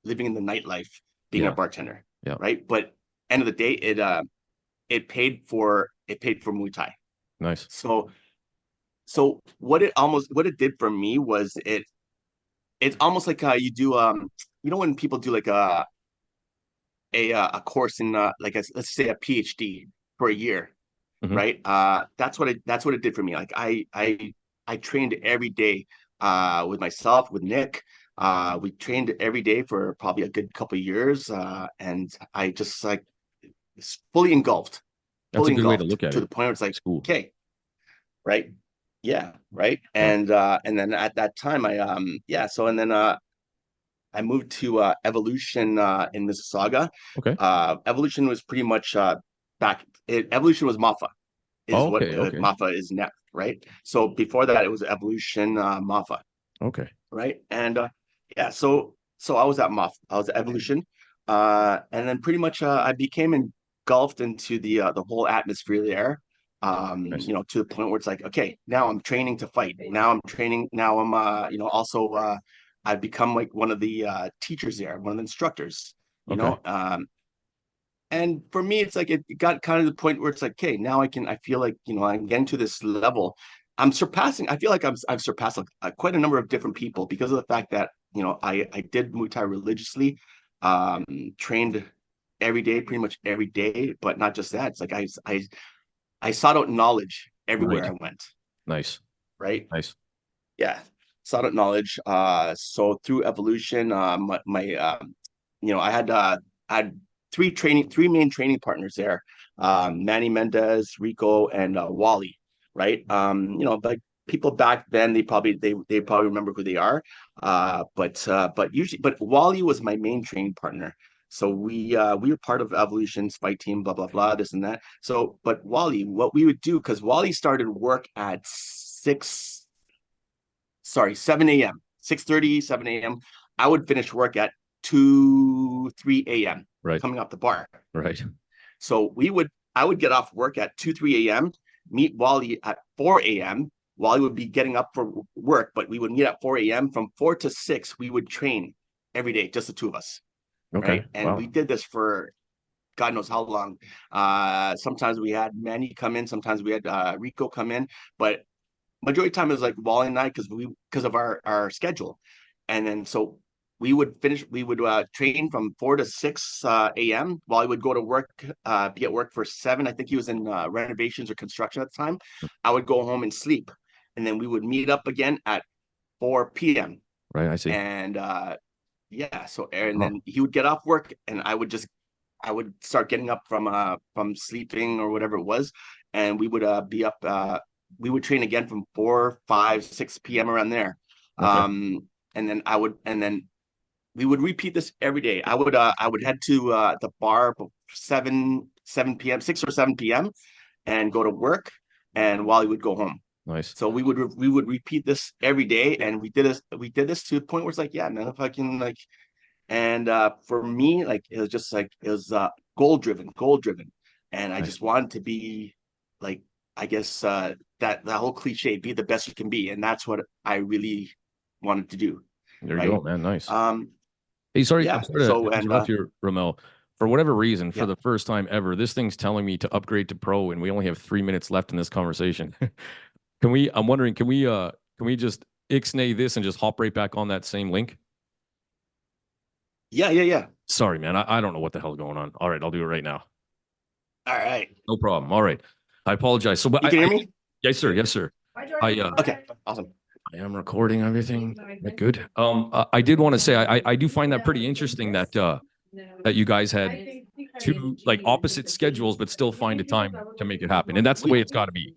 living in the nightlife, being a Yeah. bartender, Yeah. right? But end of the day, it paid for Muay Thai. Nice. So what it did for me was it's almost like you do when people do like a course in like let's say a PhD for a year, Hmm. right? That's what it did for me. Like I trained every day with myself, with Nick. We trained every day for probably a good couple of years, and I just like fully engulfed, That's a good way to look at to it. the point where it's like, It's cool. okay, right, yeah, right, Yeah. and then at that time yeah, so and then I moved to Evolution in Mississauga. Okay. Evolution was pretty much Evolution was Mafa, is Oh, what okay. Okay. Mafa is now, right? So before that, it was Evolution Mafa, Okay. right? And yeah, so I was at Mafa, I was at Evolution, and then pretty much I became engulfed into the whole atmosphere there. Nice. To the point where it's like, okay, now I'm training to fight. Now I'm training. Now I'm also I've become like one of the teachers there, one of the instructors. You Okay. know, and for me, it's like it got kind of the point where it's like, okay, now I feel like, I'm getting to this level. I feel like I've surpassed like, quite a number of different people because of the fact that, I did Muay Thai religiously, trained every day, pretty much every day, but not just that. It's like I sought out knowledge everywhere Right. I went, Nice. right? Nice. Yeah. Sought out knowledge. So through evolution, I had three main training partners there, Manny Mendez, Rico, and Wally, right? Like people back then, they probably remember who they are. But Wally was my main training partner. So we were part of Evolution's fight team, blah blah blah, this and that. So, but Wally, what we would do, because Wally started work at 7 a.m., 6:30, 7 a.m. I would finish work at 2, 3 a.m. Right. coming off the bar. Right. So I would get off work at 2, 3 a.m. meet Wally at 4 a.m. Wally would be getting up for work, but we would meet at 4 a.m. From 4 to 6, we would train every day, just the two of us. Okay. Right. And Wow. we did this for God knows how long. Sometimes we had Manny come in, sometimes we had Rico come in, but majority of the time it was like Wally and I because of our schedule. And then so we would train from 4 to 6 a.m. Wally would go to work, be at work for 7. I think he was in renovations or construction at the time. I would go home and sleep. And then we would meet up again at 4 p.m. Right. I see. And so and then he would get off work and I would start getting up from sleeping or whatever it was, and we would be up. We would train again from 4, 5, 6 p.m. around there. Okay. And then we would repeat this every day. I would head to the bar 7 p.m., 6 or 7 p.m. and go to work, and Wally would go home. Nice. So we would repeat this every day, and we did this to the point where it's like, yeah, man, if I can like. And for me, like it was goal driven, and I just wanted to be like, I guess that whole cliche, be the best you can be, and that's what I really wanted to do. There right? you go, man. Nice. Hey, sorry, yeah. I'm sorry to interrupt you, Rommel. For whatever reason, for the first time ever, this thing's telling me to upgrade to pro, and we only have 3 minutes left in this conversation. I'm wondering, can we just ixnay this and just hop right back on that same link? Yeah. Sorry, man. I don't know what the hell's going on. All right, I'll do it right now. All right. No problem. All right. I apologize. So, but you can hear me? Yes, sir. Yes, sir. Okay. Awesome. I am recording everything. Good. I did want to say I do find that pretty interesting that you guys had two like opposite schedules, but still find a time to make it happen, and that's the way it's got to be.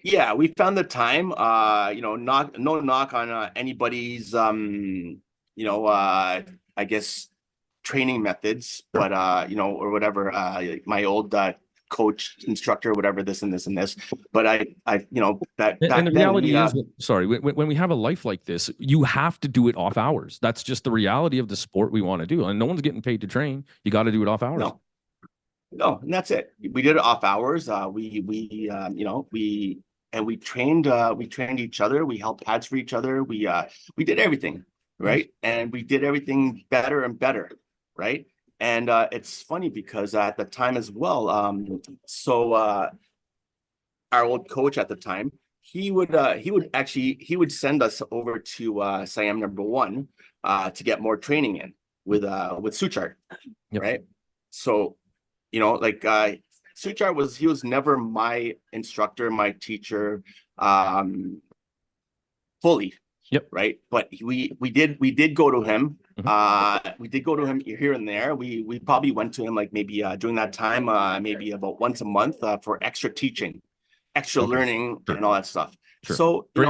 Yeah, we found the time. No knock on anybody's I guess training methods, but or whatever, like my old coach, instructor, whatever, this and this and this. But I that and the reality is, sorry, when we have a life like this, you have to do it off hours. That's just the reality of the sport we want to do, and no one's getting paid to train. You got to do it off hours. No, and that's it. We did it off hours. We trained each other. We held pads for each other. We did everything. Right. And we did everything better and better. Right. And it's funny because at the time as well, our old coach at the time, he would send us over to Siam #1 to get more training in with Suchart. Yep. Right. So, Suchart was never my instructor, my teacher, fully. Yep. Right. But we did go to him. Mm-hmm. We did go to him here and there. We probably went to him like maybe during that time, maybe about once a month for extra teaching, extra learning, and all that stuff. Sure. So Great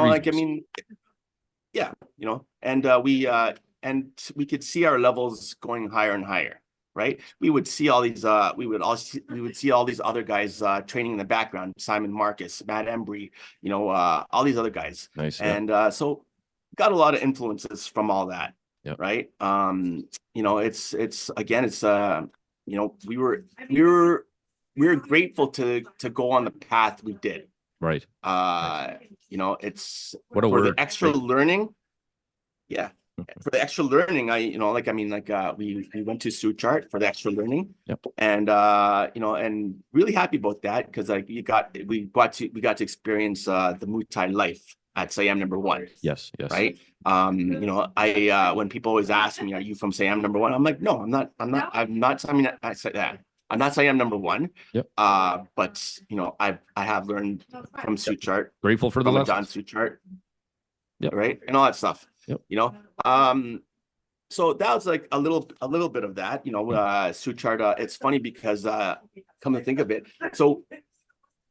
and we could see our levels going higher and higher. Right. We would see all these we would see all these other guys training in the background, Simon Marcus, Matt Embry, all these other guys. Nice. And so got a lot of influences from all that. Yep. Right. It's we were grateful to go on the path we did. Right. It's what a for word. The extra learning. Yeah. For the extra learning, we went to Suchart for the extra learning. Yep. And and really happy about that because we got to experience the Muay Thai life at Siam #1. Yes. Right. When people always ask me, "Are you from Siam #1?" I'm like, "No, I'm not. I'm not." I mean, I said that. I'm not Siam #1. Yep. But I have learned from Suchart. Grateful for the John Suchart. Yep. Right. And all that stuff. Yep. So that was like a little bit of that, Suchart. It's funny because come to think of it, so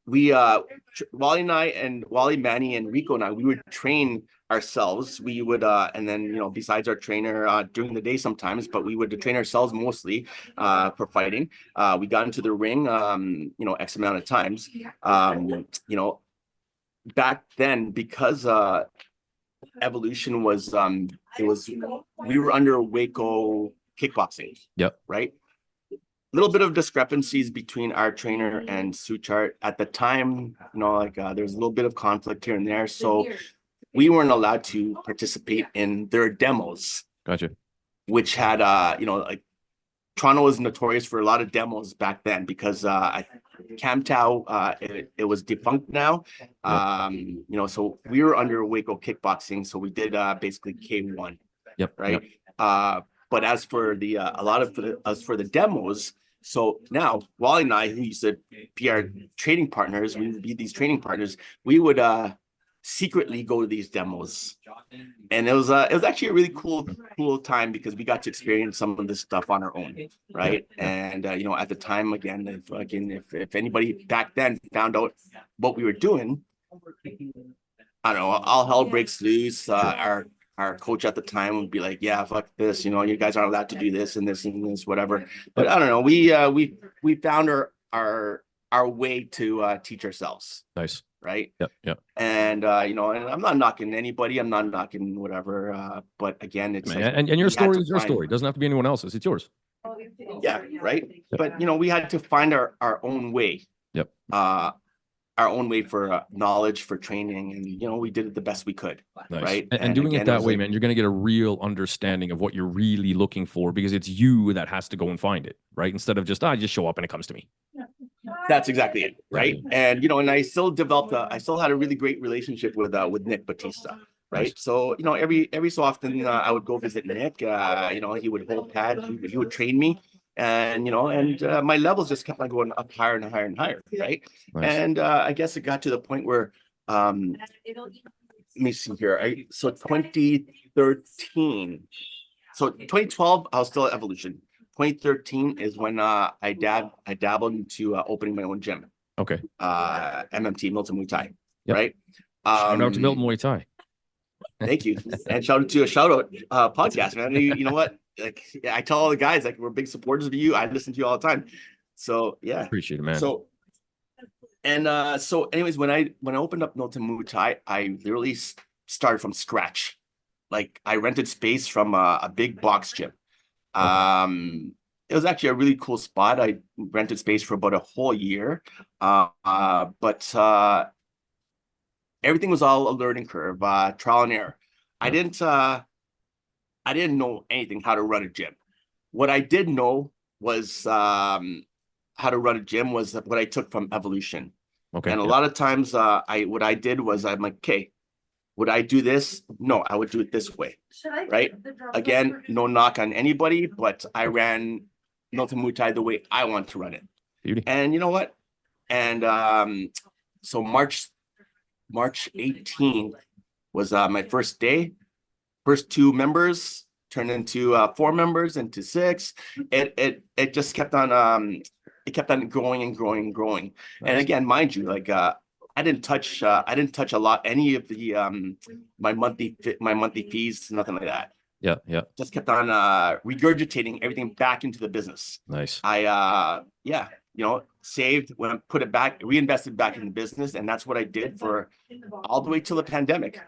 we Wally and I and Wally, Manny, and Rico and I, we would train ourselves. We would and then besides our trainer during the day sometimes, but we would train ourselves mostly for fighting. We got into the ring X amount of times. Back then, because Evolution was we were under Waco kickboxing. Yep. Right. little bit of discrepancies between our trainer and Suchart at the time. Like there's a little bit of conflict here and there, so we weren't allowed to participate in their demos. Gotcha. Which had like Toronto was notorious for a lot of demos back then because Camtow it was defunct now. Yep. So we were under Waco Kickboxing, so we did basically K1. Yep. Right. Yep. But as for the as for the demos, so now Wally and I, who used to be our training partners, we would be these training partners. We would secretly go to these demos, and it was actually a really cool time because we got to experience some of this stuff on our own, right? Yeah. And at the time, again, if anybody back then found out what we were doing, I don't know, all hell breaks loose. Our coach at the time would be like, "Yeah, fuck this, you guys aren't allowed to do this and this and this, whatever." But I don't know, we found our way to teach ourselves. Nice. Right. Yep. Yep. And and I'm not knocking anybody. I'm not knocking whatever. But again, it's like and your story is your story. It doesn't have to be anyone else's. It's yours. Yeah. Right. Yep. But we had to find our own way. Yep. Our own way for knowledge, for training, and we did it the best we could. Nice. Right. And doing again, it that way, man, you're going to get a real understanding of what you're really looking for because it's you that has to go and find it, right? Instead of just just show up and it comes to me. That's exactly it, right? And and I still I still had a really great relationship with Nick Batista, right? Nice. So every so often I would go visit Nick. He would hold pad, he would train me, and my levels just kept on going up higher and higher and higher, right? Nice. And I guess it got to the point where let me see here. So 2013, so 2012, I was still at Evolution. 2013 is when I dabbled into opening my own gym. Okay. MMT, Milton Muay Thai. Yep. Right. Shout out to Milton Muay Thai. Thank you, and shout out podcast, man. You know what? Like I tell all the guys, like we're big supporters of you. I listen to you all the time. So yeah, Appreciate it, man. So anyways, when I opened up Milton Muay Thai, I literally started from scratch. Like I rented space from a big box gym. It was actually a really cool spot. I rented space for about a whole year. But everything was all a learning curve, trial and error. I didn't know anything how to run a gym. What I did know was how to run a gym was what I took from Evolution. Okay. And a lot of times what I did was I'm like, okay, would I do this? No, I would do it this way, right? Again, no knock on anybody, but I ran Milton Muay Thai the way I want to run it. Beauty. And you know what? And so March 18th was my first day. First 2 members turned into 4 members, into 6. It just kept on growing and growing and growing. Nice. And again, mind you, like I didn't touch a lot any of the my monthly fees, nothing like that. Yeah. Just kept on regurgitating everything back into the business. Nice. I saved, when I put it back, reinvested back in the business, and that's what I did for all the way till the pandemic.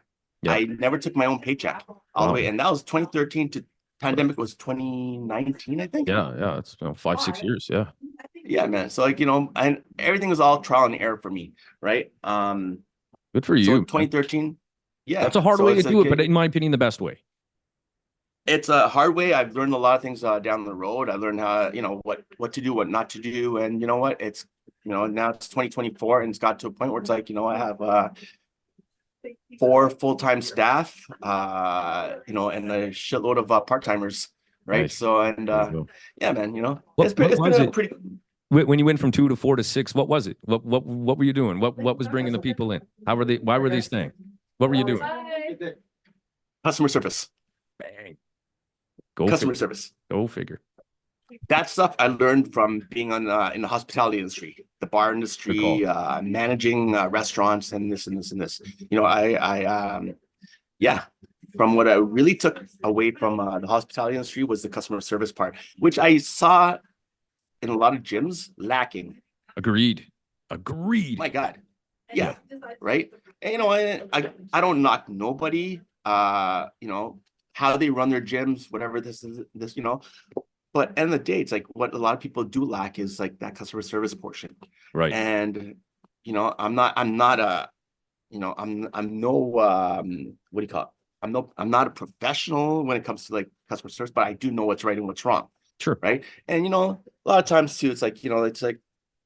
Yeah. I never took my own paycheck all the way, and that was 2013 to pandemic was 2019, I think. Yeah, it's 5-6 years. Yeah, man. So and everything was all trial and error for me, right? Good for you. So 2013, yeah, that's a hard way to do it, but in my opinion, the best way. It's a hard way. I've learned a lot of things down the road. I learned how what to do, what not to do, and you know what? It's now it's 2024, and it's got to a point where it's like I have 4 full-time staff, and a shitload of part-timers, right? Nice. So yeah, man, it's been pretty. When you went from 2 to 4 to 6, what was it? What were you doing? What was bringing the people in? Why were they staying? What were you doing? Customer service. Bang. Customer service. Go figure. That stuff I learned from being in the hospitality industry, the bar industry, managing restaurants, and this and this and this. From what I really took away from the hospitality industry was the customer service part, which I saw in a lot of gyms lacking. Agreed. My God. Yeah. Right. And, I don't knock nobody. How they run their gyms, whatever this is, But end of the day, it's like what a lot of people do lack is like that customer service portion. Right. And I'm not a I'm no what do you call it? I'm not a professional when it comes to like customer service, but I do know what's right and what's wrong. Sure. Right. And a lot of times too, it's like, it's like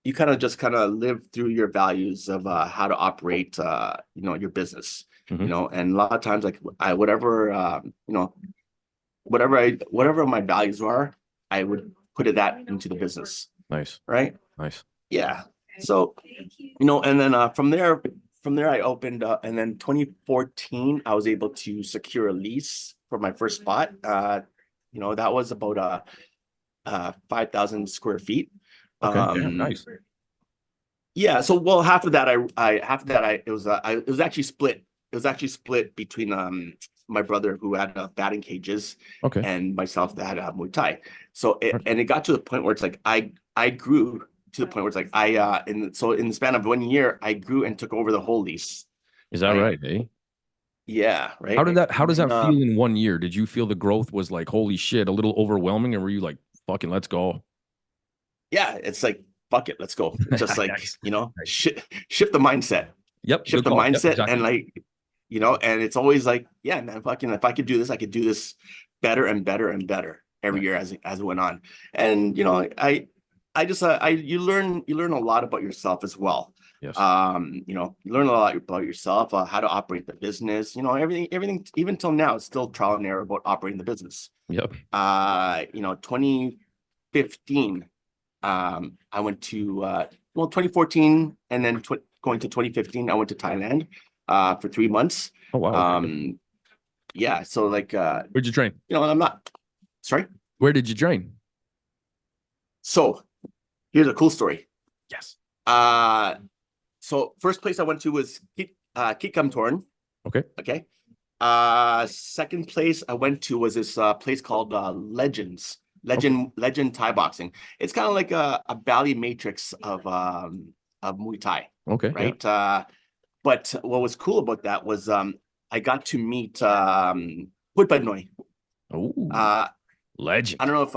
you kind of live through your values of how to operate your business. Mhm. And a lot of times like whatever my values are, I would put that into the business. Nice. Right. Nice. Yeah. So, and then from there I opened and then 2014 I was able to secure a lease for my first spot. That was about 5,000 square feet. Okay. Yeah, nice. Yeah. So, well, half of that it was actually split. It was actually split between my brother who had batting cages Okay. and myself that had Muay Thai. So and it got to the point where it's like I grew to the point where it's like in the span of 1 year I grew and took over the whole lease. Is that right, eh? Yeah, right. How does that feel in 1 year? Did you feel the growth was like, holy shit, a little overwhelming? And were you like, fucking, let's go? Yeah, it's like, fuck it, let's go. Just like, Nice. shift the mindset. Yep. Shift Good the call. Yep, mindset exactly. and like, and it's always like, yeah, man, fucking, if I could do this, I could do this better and better and better every year as it went on. And you learn a lot about yourself as well. Yes. You learn a lot about yourself, how to operate the business, everything, even till now, it's still trial and error about operating the business. Yep. 2015, I went to 2014 and then going to 2015, I went to Thailand for 3 months. Oh, wow. Yeah. So like, Where'd you train? I'm not, sorry. Where did you train? So here's a cool story. Yes. So first place I went to was Kikamtorn. Okay. Okay. Second place I went to was this place called Legend Thai Boxing. It's kind of like a Bally Matrix of Muay Thai. Okay. Right. Yeah. But what was cool about that was I got to meet Putpadnoy. Oh, legend. I don't know if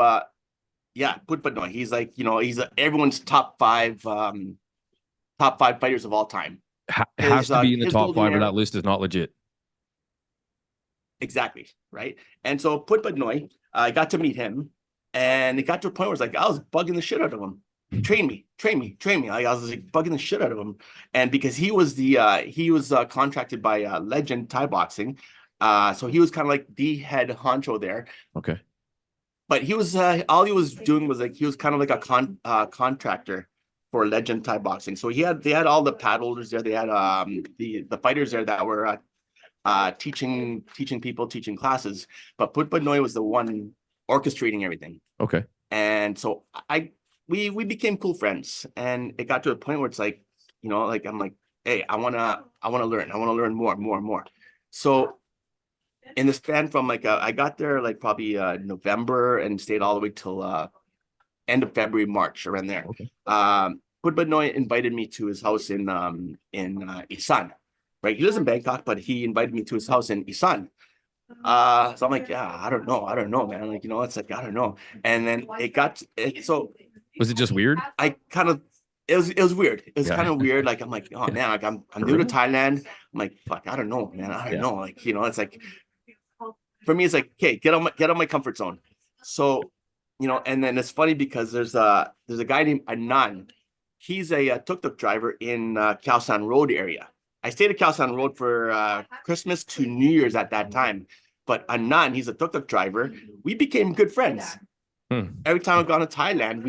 Putpadnoy. He's like, he's everyone's top five fighters of all time. Has to be in the top five, or that list is not legit. Exactly. Right. And so Putpadnoy, I got to meet him, and it got to a point where it's like I was bugging the shit out of him. Train me. I was like bugging the shit out of him, and because he was contracted by Legend Thai Boxing, so he was kind of like the head honcho there. Okay. But he was all he was doing was like he was kind of like a contractor for Legend Thai Boxing. So they had all the pad holders there. They had the fighters there that were teaching people, teaching classes. But Putpadnoy was the one orchestrating everything. Okay. And so we became cool friends, and it got to a point where it's like, like I'm like, hey, I wanna learn more. So in the span from like I got there like probably November and stayed all the way till end of February, March, around there. Okay. Putpadnoy invited me to his house in Isan. Right, he lives in Bangkok, but he invited me to his house in Isan. So I'm like, yeah, I don't know, man. Like, it's like, I don't know. And then so was it just weird? I kind of, it was weird. It was kind of weird. Like, I'm like, oh man, like I'm new to Thailand. I'm like, fuck, I don't know, man. I don't know. Like, it's like, for me, it's like, okay, get on my comfort zone. So, and then it's funny because there's a guy named Anand. He's a tuk-tuk driver in Khao San Road area. I stayed at Khao San Road for Christmas to New Year's at that time. But Anand, he's a tuk-tuk driver. We became good friends. Every time I've gone to Thailand,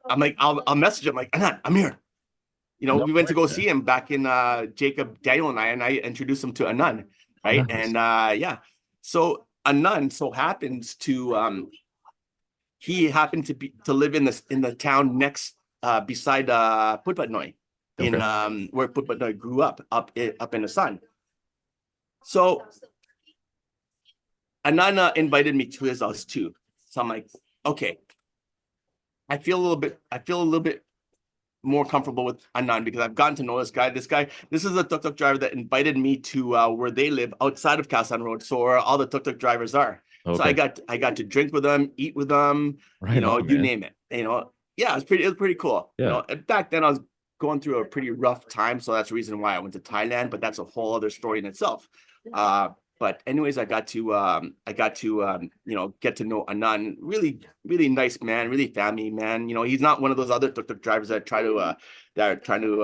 I'm like, I'll message him like, Anand, I'm here. We went to go see him back in Jacob, Daniel, and I introduced him to Anand, right? Nice. And yeah, so Anand so happens to he happened to live in the town next beside Putpadnoy, in where Putpadnoy grew up in the sun. So Anand invited me to his house too. So I'm like, okay, I feel a little bit more comfortable with Anand because I've gotten to know this guy. This is a tuk-tuk driver that invited me to where they live outside of Khao San Road, so where all the tuk-tuk drivers are. So Okay. I got to drink with them, eat with them, Right on, you man. name it. Yeah, it was pretty cool. Yeah. And back then I was going through a pretty rough time, so that's the reason why I went to Thailand. But that's a whole other story in itself. But anyways, I got to get to know Anand. Really, really nice man, really family man. He's not one of those other tuk-tuk drivers that are trying to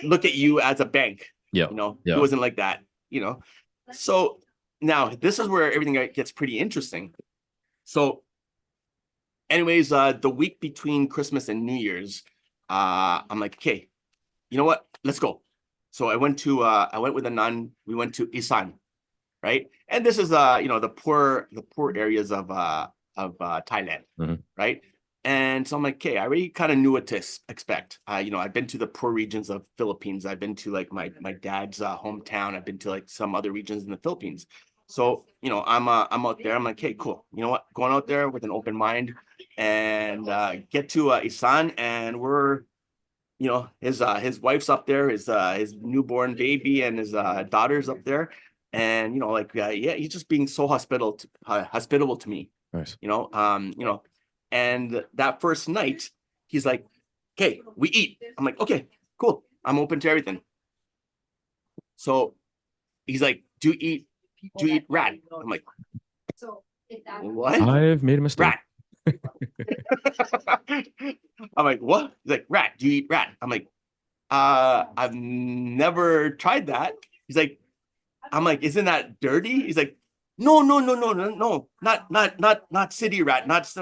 look at you as a bank. Yeah. He wasn't like that. So now this is where everything gets pretty interesting. So, anyways, the week between Christmas and New Year's, I'm like, okay, you know what? Let's go. So I went with Anand. We went to Isan, right? And this is the poor areas of Thailand, right? And so I'm like, okay, I already kind of knew what to expect. I've been to the poor regions of Philippines. I've been to like my dad's hometown. I've been to like some other regions in the Philippines. So I'm out there. I'm like, hey, cool. You know what? Going out there with an open mind and get to Isan, and we're his wife's up there, his newborn baby, and his daughter's up there, and he's just being so hospitable to me. Nice. And that first night, he's like, okay, we eat. I'm like, okay, cool. I'm open to everything. So he's like, do you eat rat? I'm like, what? I've made a mistake. Rat. I'm like, what? He's like, rat. Do you eat rat? I'm like, I've never tried that. I'm like, isn't that dirty? He's like, no, not city rat, not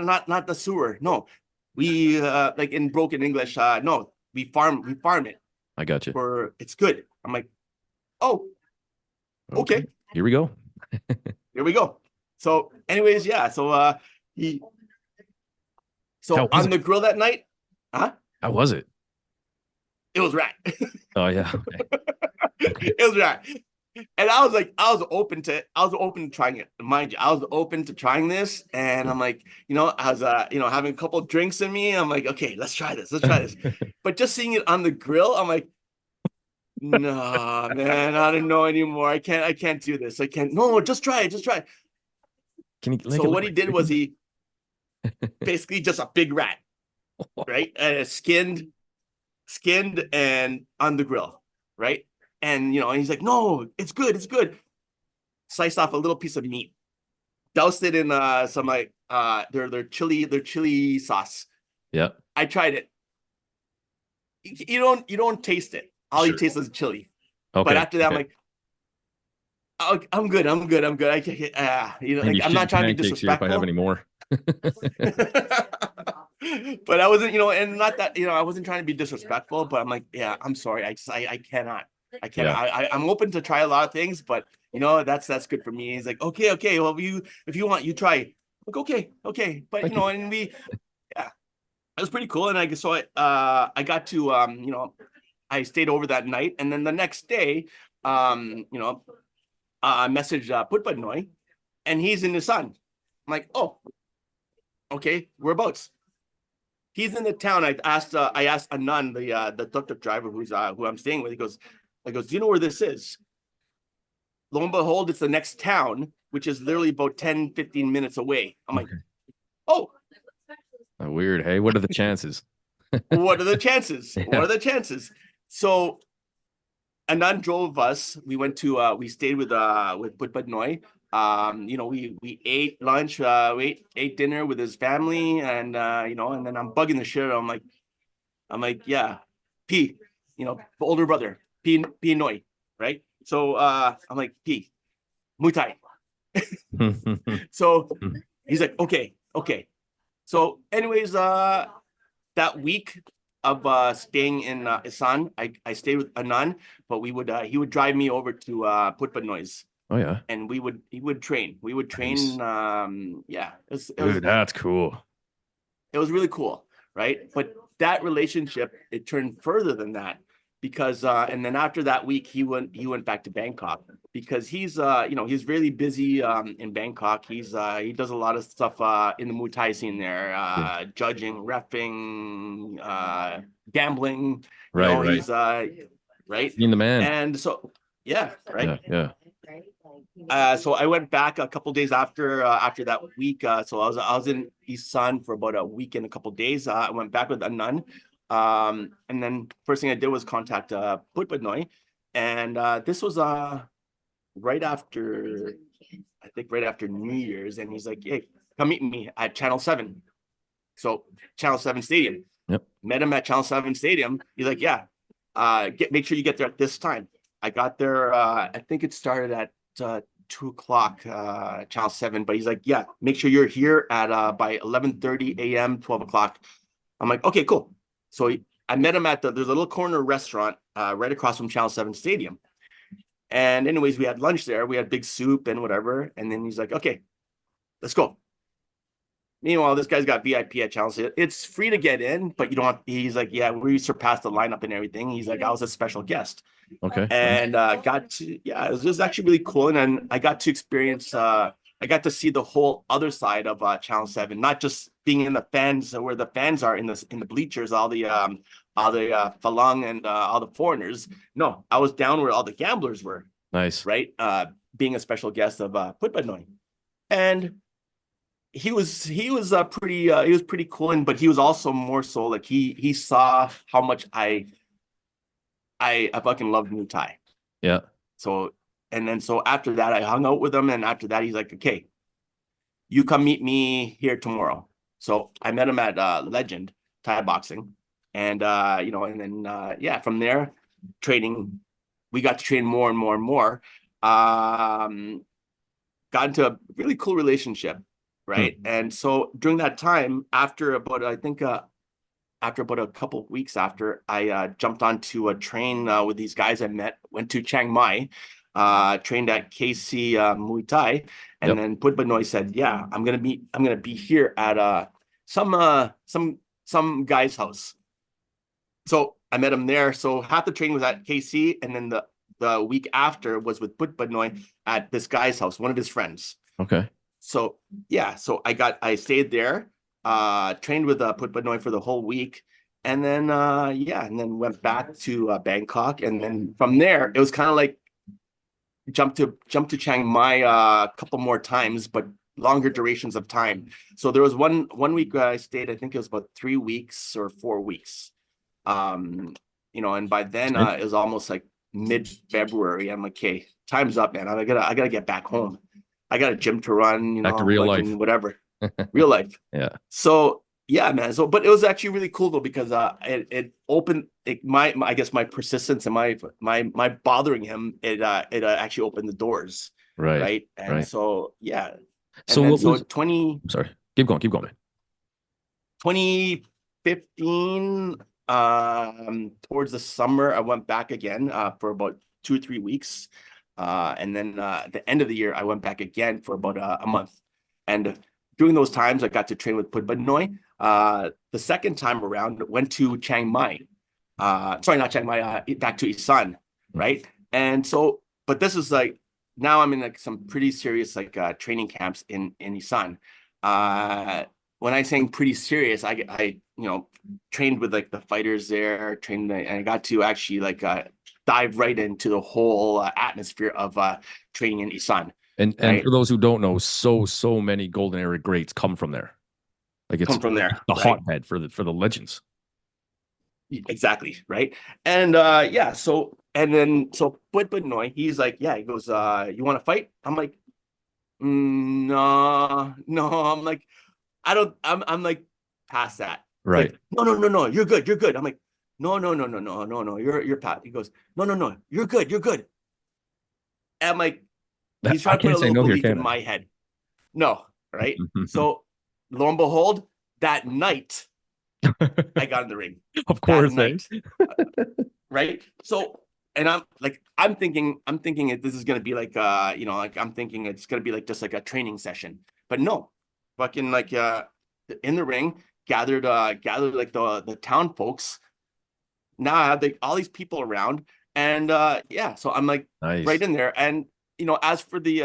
the sewer. No, we like in broken English. No, we farm it. I got you. It's good. I'm like, oh, okay. Here we go. Here we go. So, anyways, yeah. So on the grill that night, How was it? it was rat. Oh yeah. Okay. It was rat. And I was open to trying it. Mind you, I was open to trying this. And I'm like, I was having a couple of drinks in me. I'm like, okay, let's try this. But just seeing it on the grill, I'm like, nah, man, I don't know anymore. I can't do this. I can't. No, just try it. Can you So what he did was he basically just a big rat, right? Skinned and on the grill, right? And and he's like, no, it's good. Sliced off a little piece of meat, doused it in some like their chili sauce. Yeah. I tried it. You don't taste it. All you taste is chili. Okay. But after that, I'm like, oh, I'm good. I can't, I'm not trying to be disrespectful. If I have any more. But I wasn't, and not that, I wasn't trying to be disrespectful, but I'm like, yeah, I'm sorry. I cannot. Yeah. I'm open to try a lot of things, but that's good for me. He's like, okay. Well, if you want, you try. Like, okay. But and it was pretty cool. And I got to I stayed over that night, and then the next day, I messaged Putpadnoy, and he's in the sun. I'm like, oh, okay, whereabouts? He's in the town. I asked Anand, the tuk-tuk driver who I'm staying with. He goes, do you know where this is? Lo and behold, it's the next town, which is literally about 10, 15 minutes away. I'm like, oh. Weird. Hey, what are the chances? What are the chances? What are the chances? So Anand drove us. We went to we stayed with Putpadnoy. We ate lunch, we ate dinner with his family, and and then I'm bugging the shit. I'm like, yeah, P, the older brother, P Noi, right? So I'm like, P, Muay Thai. So he's like, okay. So anyways, that week of staying in Isan, I stayed with Anand, but he would drive me over to Putpadnoy's. Oh yeah. And he would train. We would train. Nice. Dude, that's cool. It was really cool, right? But that relationship, it turned further than that, because and then after that week, he went back to Bangkok, because he's he's really busy in Bangkok. He does a lot of stuff in the Muay Thai scene there, judging, reffing, gambling. Right. He's right. Being the man. And so right. Yeah. So I went back a couple days after that week. So I was in East Sun for about a week and a couple days. I went back with a nun. And then first thing I did was contact Putbadnoy. And this was right after, I think right after New Year's. And he's like, hey, come meet me at Channel 7. So Channel 7 Stadium. Yep. Met him at Channel 7 Stadium. He's like, yeah, make sure you get there at this time. I got there, I think it started at 2:00, Channel 7, but he's like, yeah, make sure you're here at by 11:30 a.m., 12 o'clock. I'm like, okay, cool. So I met him at there's a little corner restaurant right across from Channel 7 Stadium. And anyways, we had lunch there. We had big soup and whatever. And then he's like, okay, let's go. Meanwhile, this guy's got VIP at Channel 7. It's free to get in, but you don't have, he's like, yeah, we surpassed the lineup and everything. He's like, I was a special guest. Okay. And got to, yeah, it was actually really cool. And then I got to experience, I got to see the whole other side of Channel 7, not just being in the fans where the fans are in the bleachers, all the Falang and all the foreigners. No, I was down where all the gamblers were. Nice. Right. Being a special guest of Putbadnoy. And he was pretty cool. And but he was also more so like he saw how much I fucking loved Muay Thai. Yeah. So after that, I hung out with him, and after that, he's like, "Okay, you come meet me here tomorrow." So I met him at Legend Thai Boxing, and and then yeah, from there, training, we got to train more and more and more. Got into a really cool relationship, right? And so during that time, after about a couple of weeks after, I jumped onto a train with these guys I met, went to Chiang Mai, trained at KC Muay Thai, and then Putbadnoy said, yeah, I'm gonna be here at some guy's house. So I met him there. So half the training was at KC, and then the week after was with Putbadnoy at this guy's house, one of his friends. Okay. So yeah, so I stayed there, trained with Putbadnoy for the whole week, and then and then went back to Bangkok, and then from there it was kind of like jump to Chiang Mai a couple more times, but longer durations of time. So there was one week where I stayed, I think it was about 3 weeks or 4 weeks, and by then it was almost like mid-February. I'm like, okay, time's up, man. I gotta get back home. I got a gym to run, back to real life, whatever, real life. Yeah. So yeah, man. So, but it was actually really cool though, because it opened I guess my persistence and my bothering him. It actually opened the doors. Right. And so yeah. So what was 20? Sorry, keep going, man. 2015. Towards the summer, I went back again for about 2 or 3 weeks. And then at the end of the year, I went back again for about a month. And during those times, I got to train with Putbadnoy. The second time around, went to Chiang Mai. Sorry, not Chiang Mai, back to Isan, right? And so, but this is like, now I'm in like some pretty serious like training camps in Isan. When I saying pretty serious, I trained with like the fighters there, and I got to actually like dive right into the whole atmosphere of training in Isan. And for those who don't know, so many Golden Era greats come from there. Like it's come from there, the hotbed for the legends. Exactly, right. And so Putbadnoy, he's like, yeah, he goes, you want to fight? I'm like, no. I'm like, I'm like past that. Right. Like, no, you're good. I'm like, no, you're past. He goes, no, you're good. And I'm like, he's trying to put a little belief in my head. No, right? So lo and behold, that night I got in the ring. Of course, night, right? So, and I'm thinking this is gonna be like I'm thinking it's gonna be like just like a training session, but no, fucking like in the ring, gathered like the town folks. Now I have all these people around, and so I'm like right in there, and as for the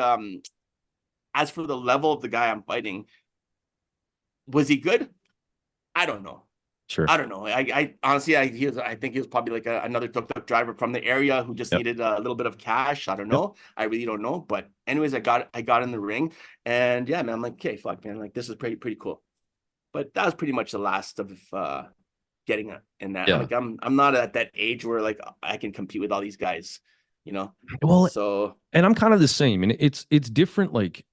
level of the guy I'm fighting, was he good? I don't know. Sure. I don't know. I honestly, I think he was probably like another tuk-tuk driver from the area who just Yep. needed a little bit of cash. I don't Yep. know. I really don't know. But anyways, I got in the ring, and yeah, man, I'm like, okay, fuck, man, like this is pretty cool. But that was pretty much the last of getting in that. Yeah. I'm not at that age where like I can compete with all these guys, you know. Well, So and I'm kind of the same, and it's different. Like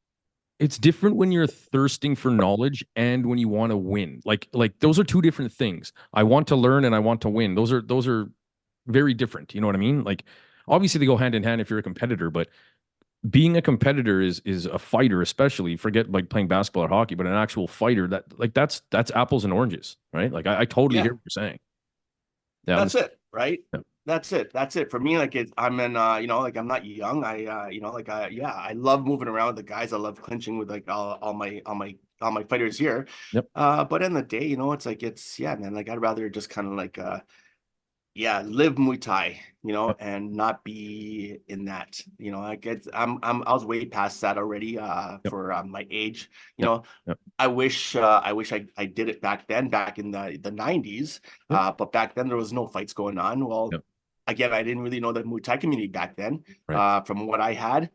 it's different when you're thirsting for knowledge and when you want to win. Like those are two different things. I want to learn and I want to win. Those are very different. You know what I mean? Like obviously they go hand in hand if you're a competitor, but being a competitor is a fighter, especially forget like playing basketball or hockey, but an actual fighter that's apples and oranges, right? Like I totally yeah, hear what you're saying. Yeah, that's it, right? yeah, That's it for me. Like I'm in, like I'm not young. Yeah, I love moving around with the guys. I love clinching with like all my fighters here. yep, But in the day, it's like yeah, man. Like I'd rather just kind of like yeah, live Muay Thai, yep, and not be in that, like I was way past that already, yep, for my age, yep, yep, I wish I did it back then, back in the 90s, yep, but back then there was no fights going on. Well, yep. again, I didn't really know the Muay Thai community back then. Right. From what I had,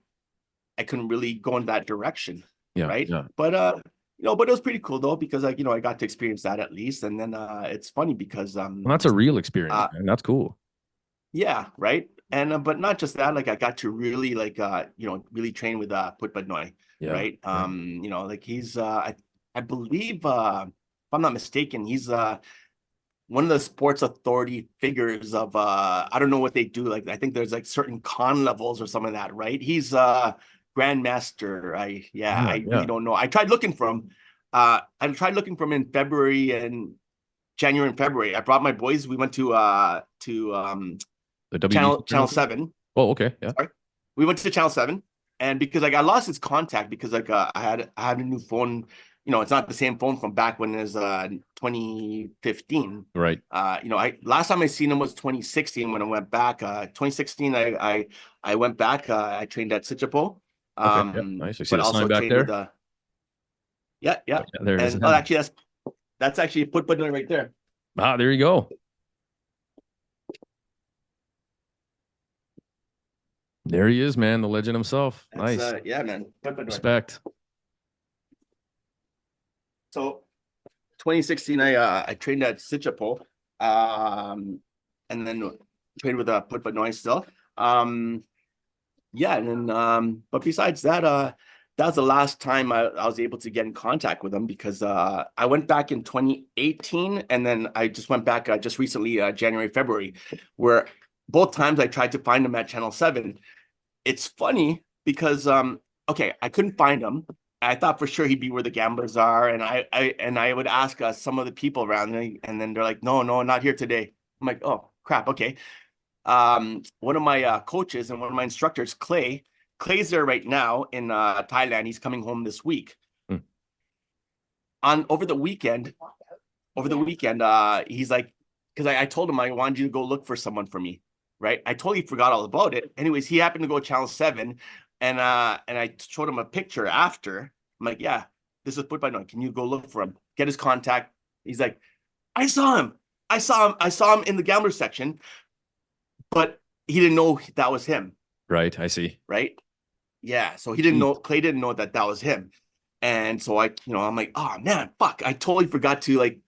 I couldn't really go in that direction, Yeah, right? yeah. But but it was pretty cool though because like I got to experience that at least, and then it's funny because Well, that's a real experience, uh man. That's cool. yeah, right. And but not just that, like I got to really like really train with Put Badnoy, Yeah, right? yeah. Like he's I believe if I'm not mistaken, he's one of the sports authority figures of I don't know what they do. Like I think there's like certain con levels or some of that, right? He's grandmaster. Yeah, I really yeah. don't know. I tried looking for him. I tried looking for him in February and January and February. I brought my boys. We went to The WBC Channel tournament? 7. Oh, okay. Yeah. Sorry. We went to Channel 7, and because like I lost his contact because like I had a new phone. It's not the same phone from back when it was 2015. Right. I last time I seen him was 2016 when I went back. 2016 I went back. I trained at Sichapo. Okay. Yeah. Nice. I see But the sign also back trained with there. yeah, Oh, yeah. yeah, there it is. And oh, actually that's actually Put Button right there. Ah, there you go. There he is, man. The legend himself. That's Nice. yeah, man. Put Button. Respect. So 2016, I trained at Sichapo, and then trained with Put But Noise still. Yeah, and then but besides that, that was the last time I was able to get in contact with him because I went back in 2018, and then I just went back just recently, January, February, where both times I tried to find him at Channel 7. It's funny because okay, I couldn't find him. I thought for sure he'd be where the gamblers are, and I would ask some of the people around me, and then they're like, no, not here today. I'm like, oh crap, okay. One of my coaches and one of my instructors, Clay's there right now in Thailand. He's coming home this week. Hmm. On over the weekend, he's like, because I told him I wanted you to go look for someone for me, right? I totally forgot all about it. Anyways, he happened to go Channel 7, and I showed him a picture after. I'm like, yeah, this is Put by Noy. Can you go look for him? Get his contact. He's like, I saw him. I saw him in the gambler section, but he didn't know that was him. Right. I see. Right. Yeah. So he didn't know, Clay didn't know that was him. And so I'm like, oh man, fuck. I totally forgot to like,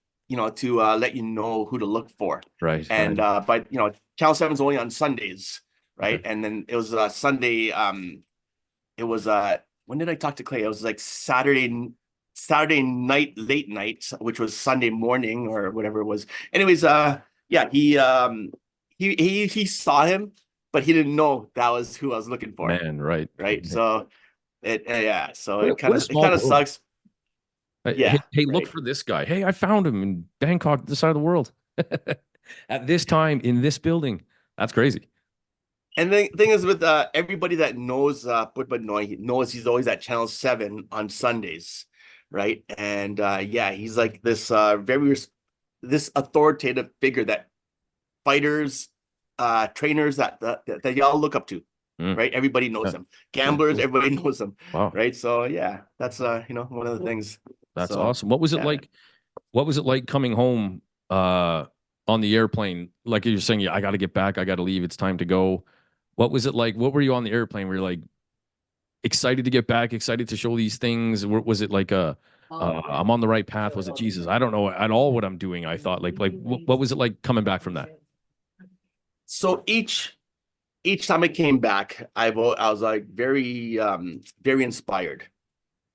to let you know who to look for. Right. And right. but Channel 7's only on Sundays, right? Okay. And then it was Sunday, it was when did I talk to Clay? It was like Saturday night, late night, which was Sunday morning or whatever it was. Anyways, yeah, he saw him, but he didn't know that was who I was looking for. Man, right. Right. So so What it kind small of world. sucks. Yeah. Hey, look right. for this guy. Hey, I found him in Bangkok, this side of the world. At this time in this building. That's crazy. And the thing is with everybody that knows Put But Noy knows he's always at Channel 7 on Sundays, right? And yeah, he's like this this authoritative figure that fighters, trainers that y'all look up to, Mm. right? Everybody knows Yeah. him. Gamblers, Cool. everybody knows him, Wow. right? So yeah, that's one of the things. That's So, awesome. What was it yeah. like? What was it like coming home on the airplane, like you're saying, yeah, I got to get back, I got to leave, it's time to go. What was it like? What were you on the airplane? Were you like excited to get back, excited to show these things? Was it like I'm on the right path? Was it Jesus? I don't know at all what I'm doing. I thought like what was it like coming back from that? So each time I came back, I was like very inspired,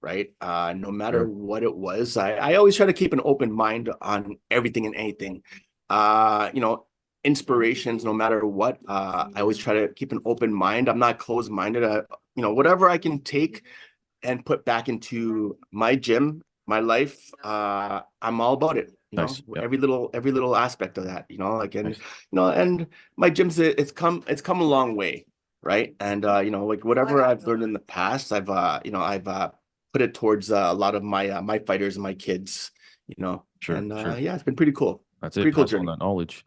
right? No matter Sure. what it was, I always try to keep an open mind on everything and anything. You know, inspirations, no matter what. I always try to keep an open mind. I'm not closed-minded. You know, whatever I can take and put back into my gym, my life, I'm all about it. You know, Nice. Yeah. every little aspect of that. You know, like and Nice. and my gym's it's come a long way, right? And you know, like whatever I've learned in the past, I've put it towards a lot of my fighters and my kids. You know, Sure. and Sure. yeah, it's been pretty cool. That's it. Pretty cool Pass on journey. that knowledge.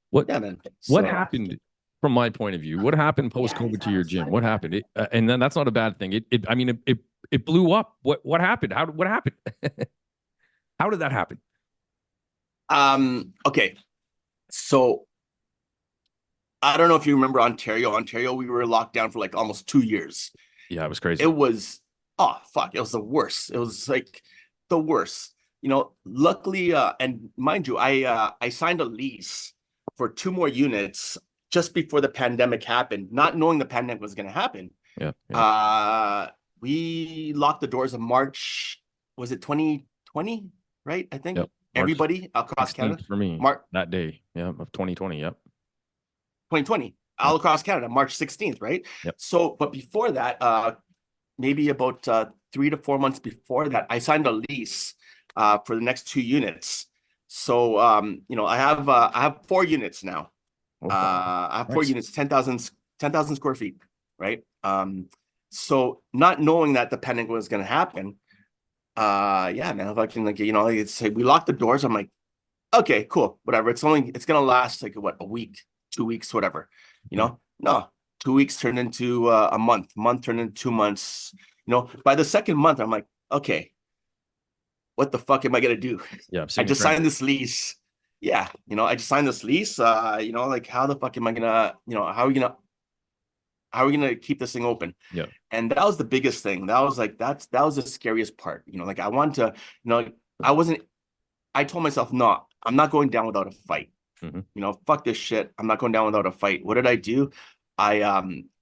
What Yeah, man. what So happened from my point of view? What happened post COVID to your gym? What happened? And then that's not a bad thing. I mean, it blew up. What happened? What happened? How did that happen? okay. So I don't know if you remember Ontario. Ontario, we were locked down for like almost 2 years. Yeah, it was crazy. It was, oh fuck, it was the worst. It was like the worst. You know, luckily, and mind you, I signed a lease for 2 more units just before the pandemic happened, not knowing the pandemic was going to happen. Yeah, yeah, Uh, we locked the doors in March. Was it 2020? Right, I think yep. March everybody across Canada. 16th for me March that day. Yeah, of 2020. Yep. 2020, all Yep. across Canada, March 16th, right? Yep. So, but before that, maybe about 3 to 4 months before that, I signed a lease for the next 2 units. So, you know, I have 4 units now. Oh, I have four nice. units, 10,000 square feet, right? So not knowing that the pandemic was going to happen, yeah, man, if I can, like, you know, it's like we locked the doors. I'm like, okay, cool, whatever. It's gonna last like what, a week, 2 weeks, whatever. You know, no, 2 weeks turned into a month turned into 2 months. You know, by the second month, I'm like, okay, what the fuck am I gonna do? Yeah, I'm I seeing a just trend. signed this lease. Yeah, you know, I just signed this lease. You know, like how the fuck am I gonna, you know, how are we gonna keep this thing open? Yeah, And that was the biggest thing. That was like that was the scariest part. You know, like I want to, you know, I wasn't I told myself, no, I'm not going down without a fight. hmm You know, fuck this shit. I'm not going down without a fight. What did I do?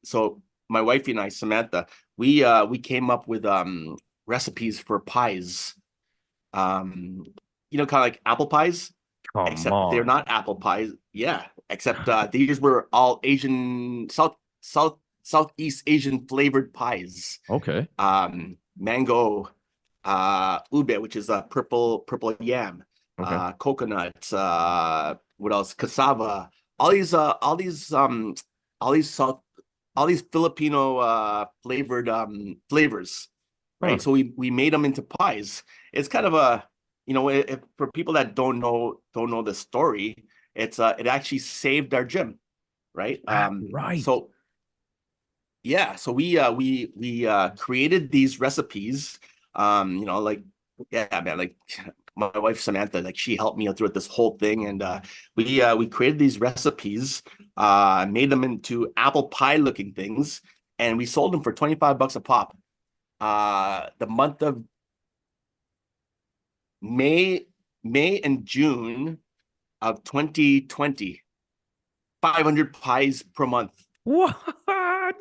So my wifey and I, Samantha, we came up with recipes for pies. Um, you know, kind of like apple pies, come except they're on. not apple pies. Yeah, except these were all Asian, Southeast Asian flavored pies. Okay. Mango, ube, which is a purple yam, Okay. coconut, what else? Cassava, all these all these South all these Filipino flavored flavors, Huh. right? So we made them into pies. It's kind of a, you know, if, for people that don't know the story, it actually saved our gym, right? That's right. So yeah, so we created these recipes. You know, like, yeah, man, like my wife Samantha, like she helped me through this whole thing, and we created these recipes, made them into apple pie looking things, and we sold them for $25 a pop. The month of May, May and June of 2020, 500 pies per month. What?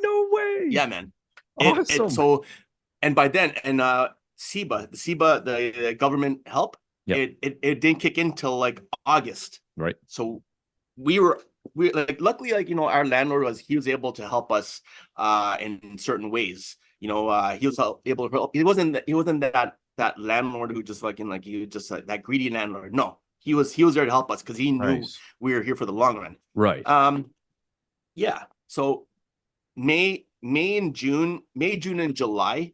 No way. Yeah, man. It Awesome. so, and by then, and SEBA, the government help, Yep. it didn't kick in till like August. Right. So we like, luckily, like, you know, our landlord he was able to help us in certain ways. You know, he was able to help. He wasn't that landlord who just fucking, like, he was just that greedy landlord. No, he was there to help us because he knew Nice. we were here for the long run. Right. Yeah. So May, June, and July.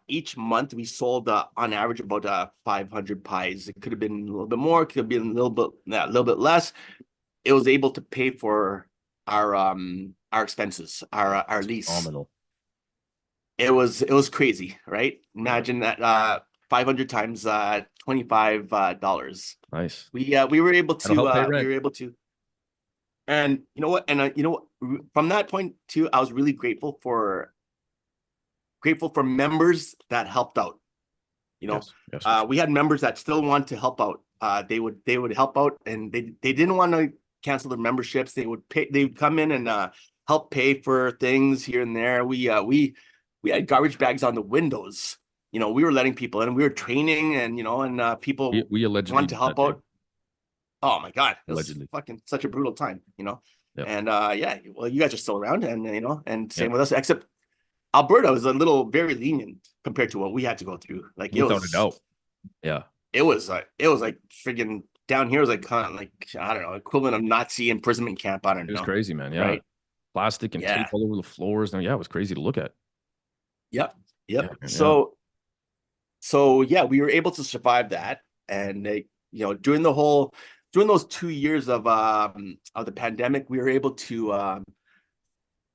Each month we sold on average about 500 pies. It could have been a little bit more, could have been a little bit less. It was able to pay for our expenses, our lease. Phenomenal. It was crazy, right? Imagine that 500 times $25. Nice. We were able That'll help pay to rent. and you know what, and you know what, from that point too, I was really grateful for members that helped out. You know, Yes. Yes. For sure. we had members that still want to help out. They would help out, and they didn't want to cancel their memberships. They would pay. They would come in and help pay for things here and there. We had garbage bags on the windows. You know, we were letting people in. We were training, and you know, and people We allegedly wanted to did help that, out. too. Oh my God, it was Allegedly. fucking such a brutal time, you know. Yep. And yeah, well, you guys are still around, and you know, and same Yep. with us, except Alberta was a little very lenient compared to what we had to go through. Like Without a doubt. Yeah. it was like friggin' down here was like kind of like I don't know, equivalent of Nazi imprisonment camp. I don't It was know. crazy, man. Yeah. Right? Plastic and tape Yeah. all over the floors. No, yeah, it was crazy to look at. Yep. Yeah, Yep. man, So yeah, we were able to survive that, and you know, during those 2 years of the pandemic, we were able to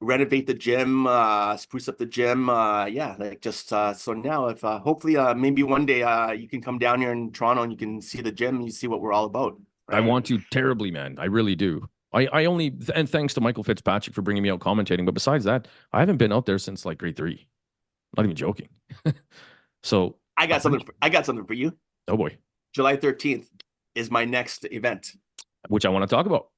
renovate the gym, spruce up the gym. Yeah, like just so now, if hopefully maybe one day you can come down here in Toronto and you can see the gym, and you see what we're all about. I want to terribly, man. I really do. I only, and thanks to Michael Fitzpatrick for bringing me out commentating. But besides that, I haven't been out there since like grade 3. Not even joking. So I got something for you. Oh boy. July 13th is my next event, which I want to talk about.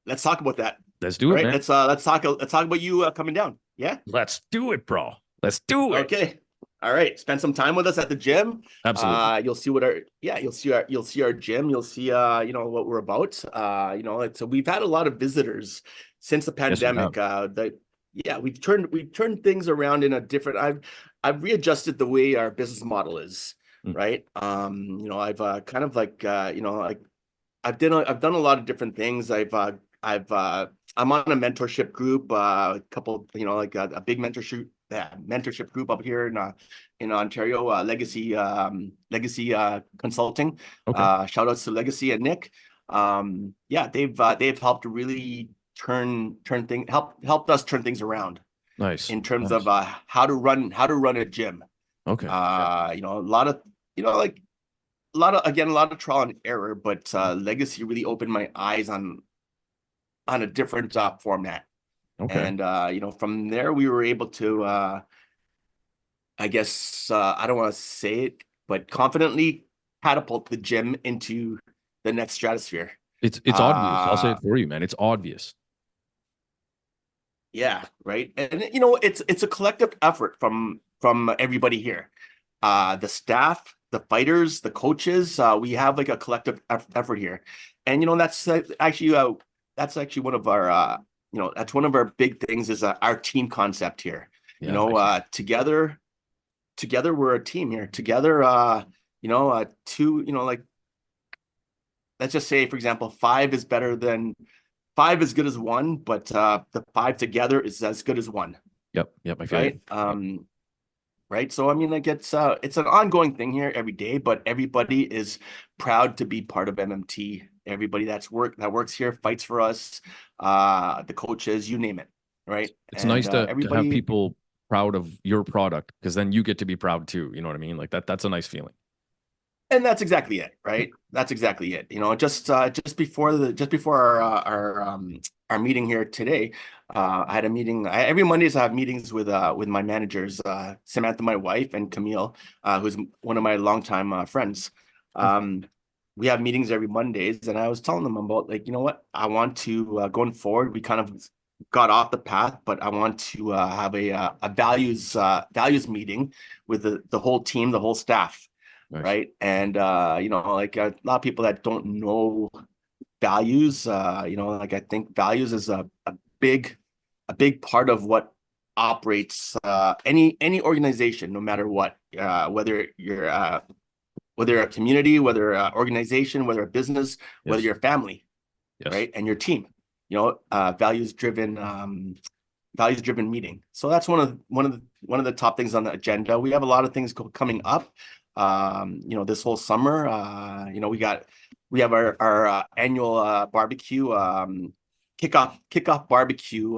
Let's talk about that. Let's do it, man. Let's talk about you coming down. Yeah. Let's do it, bro. Let's do it. Okay. All right. Spend some time with us at the gym. Absolutely. You'll see you'll see our gym. You'll see you know what we're about. You know, so we've had a lot of visitors since the pandemic. We've turned things around in a different. I've readjusted the way our business model is. Right. You know, I've kind of like you know, like I've done a lot of different things. I'm on a mentorship group, a couple, you know, like a big mentorship group up here in Ontario, Legacy Consulting. Okay. Shout outs to Legacy and Nick. Yeah, they've helped really helped us turn things around. Nice. In terms of how to run a gym. Okay. You know, a lot of trial and error, but Legacy really opened my eyes on a different format. Okay. And you know, from there we were able to I guess I don't want to say it, but confidently catapult the gym into the next stratosphere. It's obvious. I'll say it for you, man. It's obvious. Yeah, right. And you know, it's a collective effort from everybody here. The staff, the fighters, the coaches, we have like a collective effort here. And you know, that's actually one of our you know, that's one of our big things is our team concept here. Yeah, you know, together we're a team here. Together you know, two, you know, like let's just say, for example, five is good as one, but the five together is as good as one. Yep. I feel right. Right. So I mean, like it's an ongoing thing here every day, but everybody is proud to be part of MMT. Everybody that works here fights for us. The coaches, you name it. Right. It's nice to have people proud of your product, because then you get to be proud too. You know what I mean? Like that's a nice feeling. And that's exactly it, right? That's exactly it. You know, just before our meeting here today, I had a meeting. Every Mondays I have meetings with my managers, Samantha, my wife, and Camille, who's one of my longtime friends. We have meetings every Mondays, and I was telling them about, like, you know what, I want to going forward. We kind of got off the path, but I want to have a values meeting with the whole team, the whole staff. Nice. Right. And you know, like a lot of people that don't know values, you know, like I think values is a big part of what operates any organization, no matter what, whether you're whether a community, whether an organization, whether a business, whether you're a family, right, and your team, you know, values driven meeting. So that's one of the top things on the agenda. We have a lot of things coming up. You know, this whole summer, you know, we have our annual barbecue kickoff barbecue,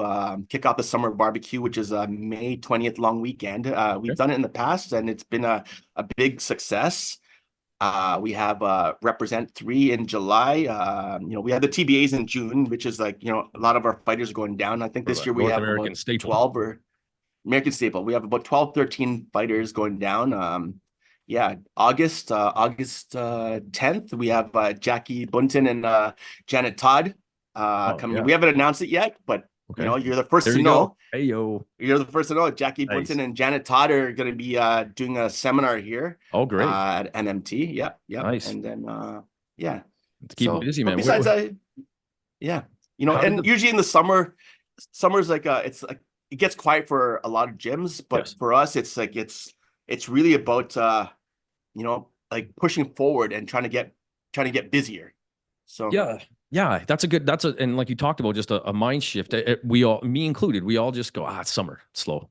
kick off the summer barbecue, which is May 20th long weekend. We've done it in the past, and it's been a big success. We have Represent 3 in July. We have the TBAs in June, which is like, a lot of our fighters are going down. I think this year we North have American about staple. 12 or American staple. We have about 12, 13 fighters going down. August 10th, we have Jackie Bunton and Janet Todd coming in. We haven't announced it yet, but you're the first to know. Hey, yo. You're the first to know. Jackie Bunton and Janet Todd are going to be doing a seminar here. Oh, great. At MMT. Yep. Nice. And then, Let's keep it busy, man. Besides that, and usually in the summer's like, it's like, it gets quiet for a lot of gyms, but for us, it's like, it's really about, like pushing forward and trying to get busier. So, and like you talked about, just a mind shift. We all, me included, we all just go, it's summer, it's slow.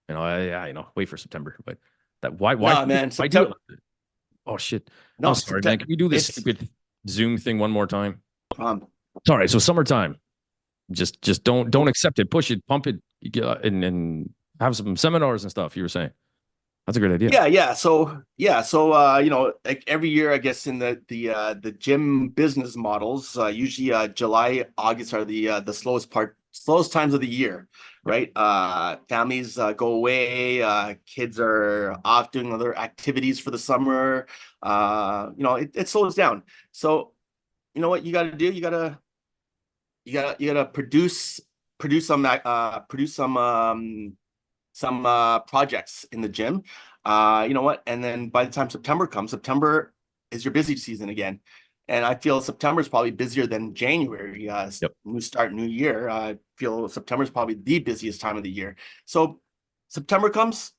Wait for September. But why, man, why do it? Oh shit. No, sorry, man. Can we do this stupid Zoom thing one more time? Sorry. So summertime, just don't accept it, push it, pump it, and have some seminars and stuff. You were saying. That's a great idea. Yeah. So like every year, I guess in the gym business models, usually July, August are the slowest times of the year, right? Families go away, kids are off doing other activities for the summer. It slows down. So, you know what you got to do? You gotta produce some projects in the gym. And then by the time September comes, September is your busy season again. And I feel September is probably busier than January. New start, new year. I feel September is probably the busiest time of the year. So September comes,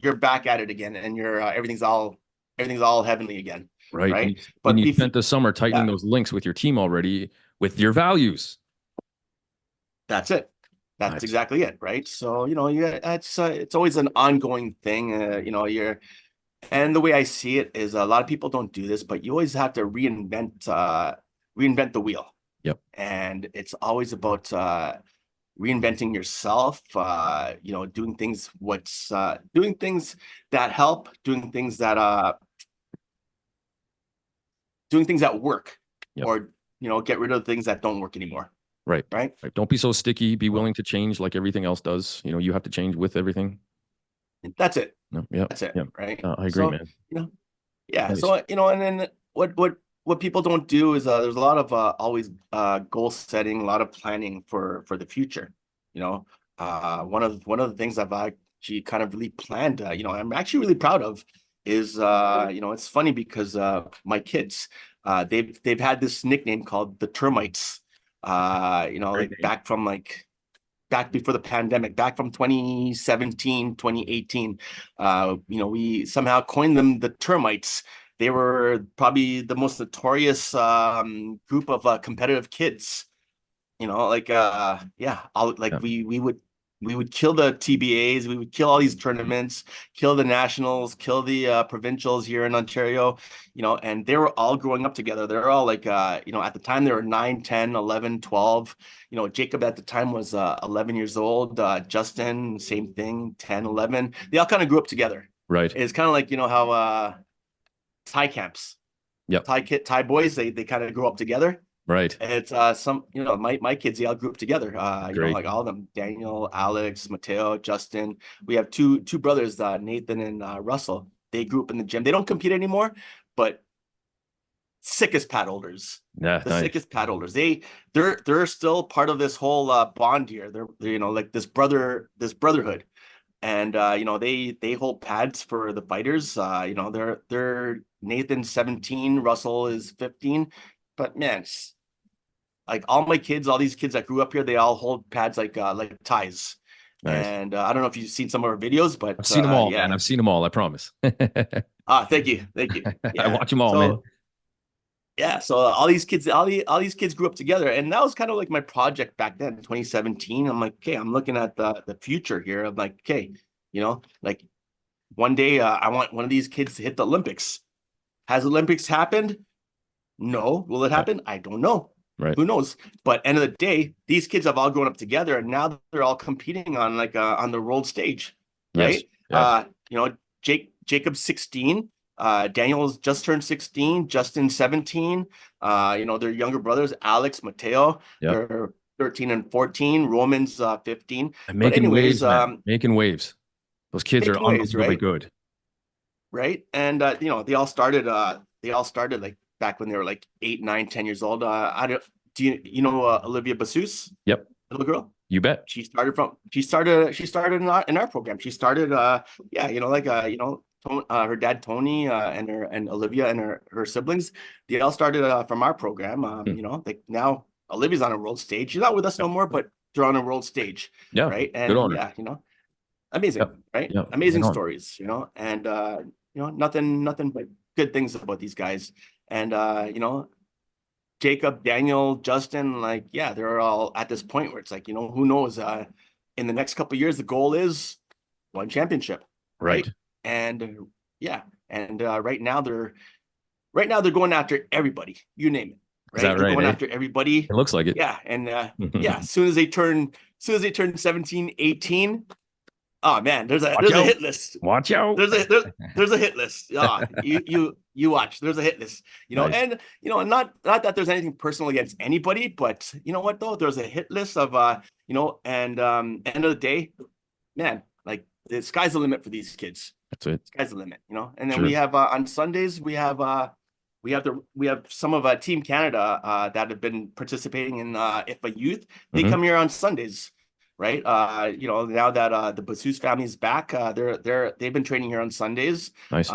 you're back at it again, and you're everything's all heavenly again. Right. But you spent the summer tightening those links with your team already with your values. That's it. That's exactly it, right? So it's always an ongoing thing. And the way I see it is a lot of people don't do this, but you always have to reinvent the wheel. Yep. And it's always about reinventing yourself. Doing things that help, doing things that work, or get rid of things that don't work anymore. Right. Don't be so sticky. Be willing to change like everything else does. You have to change with everything. That's it. No, yeah. That's it. Yeah. Right. I agree, man. Nice. So, and then what people don't do is there's a lot of always goal setting, a lot of planning for the future. One of the things I've actually kind of really planned, I'm actually really proud of is, it's funny because my kids, they've had this nickname called the Termites. Back before the pandemic, back from 2017, 2018, we somehow coined them the Termites. They were probably the most notorious group of competitive kids. We would kill the TBAs, we would kill all these tournaments, kill the nationals, kill the provincials here in Ontario, and they were all growing up together. They're all like, at the time they were 9, 10, 11, 12. Jacob at the time was 11 years old. Justin, same thing, 10, 11. They all kind of grew up together. Right. It's kind of like, how Thai camps. Yep. Thai boys, they kind of grew up together. Right. It's my kids, they all grew up together. Like all of them, Daniel, Alex, Mateo, Justin. We have two brothers, Nathan and Russell. They grew up in the gym. They don't compete anymore, but sickest pad holders. Yeah, sickest pad holders. They're still part of this whole bond here. They're like this brotherhood. And they hold pads for the fighters. They're Nathan's 17, Russell is 15. But man, like all these kids that grew up here, they all hold pads like ties. Nice. And I don't know if you've seen some of our videos, but I've seen them all, man. I've seen them all. I promise. Thank you. I watch them all, man. Yeah, so all these kids grew up together, and that was kind of like my project back then, 2017. I'm like, okay, I'm looking at the future here. I'm like, okay, like one day I want one of these kids to hit the Olympics. Has Olympics happened? No. Will it happen? I don't know. Right. Who knows? But end of the day, these kids have all grown up together, and now they're all competing on like on the world stage, Yes. right? Yes. You know, Jacob's 16, Daniel's just turned 16, Justin 17. You know, their younger brothers, Alex, Mateo, Yep. they're 13 and 14. Roman's 15. And But making anyways, waves, man. Making waves. Those kids are making waves, unbelievably right? good. Right. And you know, they all started like back when they were like 8, 9, 10 years old. I don't do you know Olivia Basus, Yep. little girl? You bet. She started in our program. She started yeah, you know, like you know, her dad Tony and Olivia and her siblings, they all started from our program. Hmm. You know, like now Olivia's on a world stage. She's not with us no Yep. more, but they're on a world stage, Yeah. right? Good And on her. yeah, you know, amazing, Yep. right? Yep. Amazing Right on. stories, you know, and you know, nothing but good things about these guys. And you know, Jacob, Daniel, Justin, like, yeah, they're all at this point where it's like, you know, who knows? In the next couple of years, the goal is one championship, right? Right. And yeah, and right now they're going after everybody, you name it, Is right? that They're right, going eh? after everybody. It looks like it. Yeah, and yeah, as soon as they turn 17, 18, oh man, Watch there's a out. hit list. Watch out. There's a hit list. Ah, you watch. There's a hit list. You know, Nice. and you know, not that there's anything personal against anybody, but you know what though? There's a hit list of you know, and end of the day, man, like the sky's the limit for these kids. That's it. Sky's the limit, you know. And then Sure. we have on Sundays we have some of Team Canada that have been participating in IFA Youth. They Mhm. come here on Sundays, right? You know, now that the Basus family is back, they've been training here on Sundays. Nice.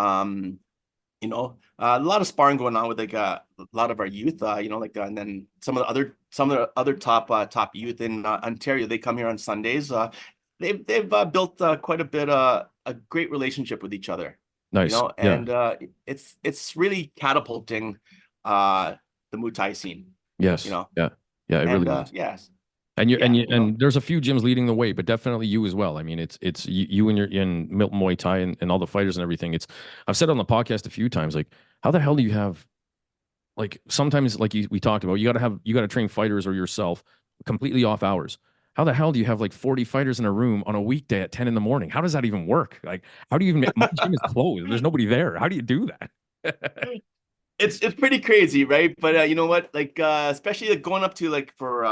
You know, a lot of sparring going on with like a lot of our youth. You know, like and then some of the other top youth in Ontario, they come here on Sundays. They've built quite a bit a great relationship with each other. Nice. You know, Yeah. and it's really catapulting the Muay Thai scene. Yes. You know. Yeah. Yeah. It And really is. yes. And you Yeah, and you know. and there's a few gyms leading the way, but definitely you as well. I mean, it's you and your in Milton Muay Thai and all the fighters and everything. I've said on the podcast a few times, like, how the hell do you have, like, sometimes like we talked about, you got to train fighters or yourself completely off hours. How the hell do you have like 40 fighters in a room on a weekday at 10 in the morning? How does that even work? Like, how do you even make, my gym is closed. There's nobody there. How do you do that? It's pretty crazy, right? But you know what? Like especially like going up to like for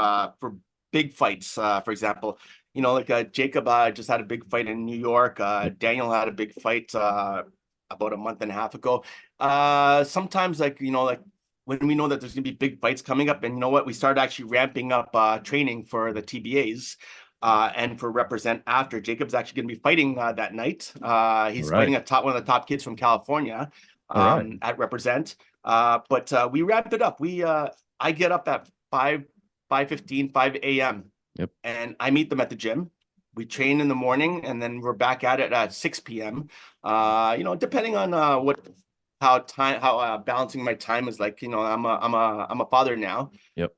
big fights, for example, you know, like Jacob just had a big fight in New York. Daniel had a big fight about a month and a half ago. Sometimes like, you know, like when we know that there's gonna be big fights coming up, and you know what, we started actually ramping up training for the TBAs. And for represent after Jacob's actually going to be fighting that night. He's Right. fighting one of the top kids from California All right. at represent. But we wrap it up. I get up at 5:15, 5 a.m. Yep. And I meet them at the gym. We train in the morning, and then we're back at it at 6 p.m. You know, depending on how balancing my time is. Like, you know, I'm a father now. Yep.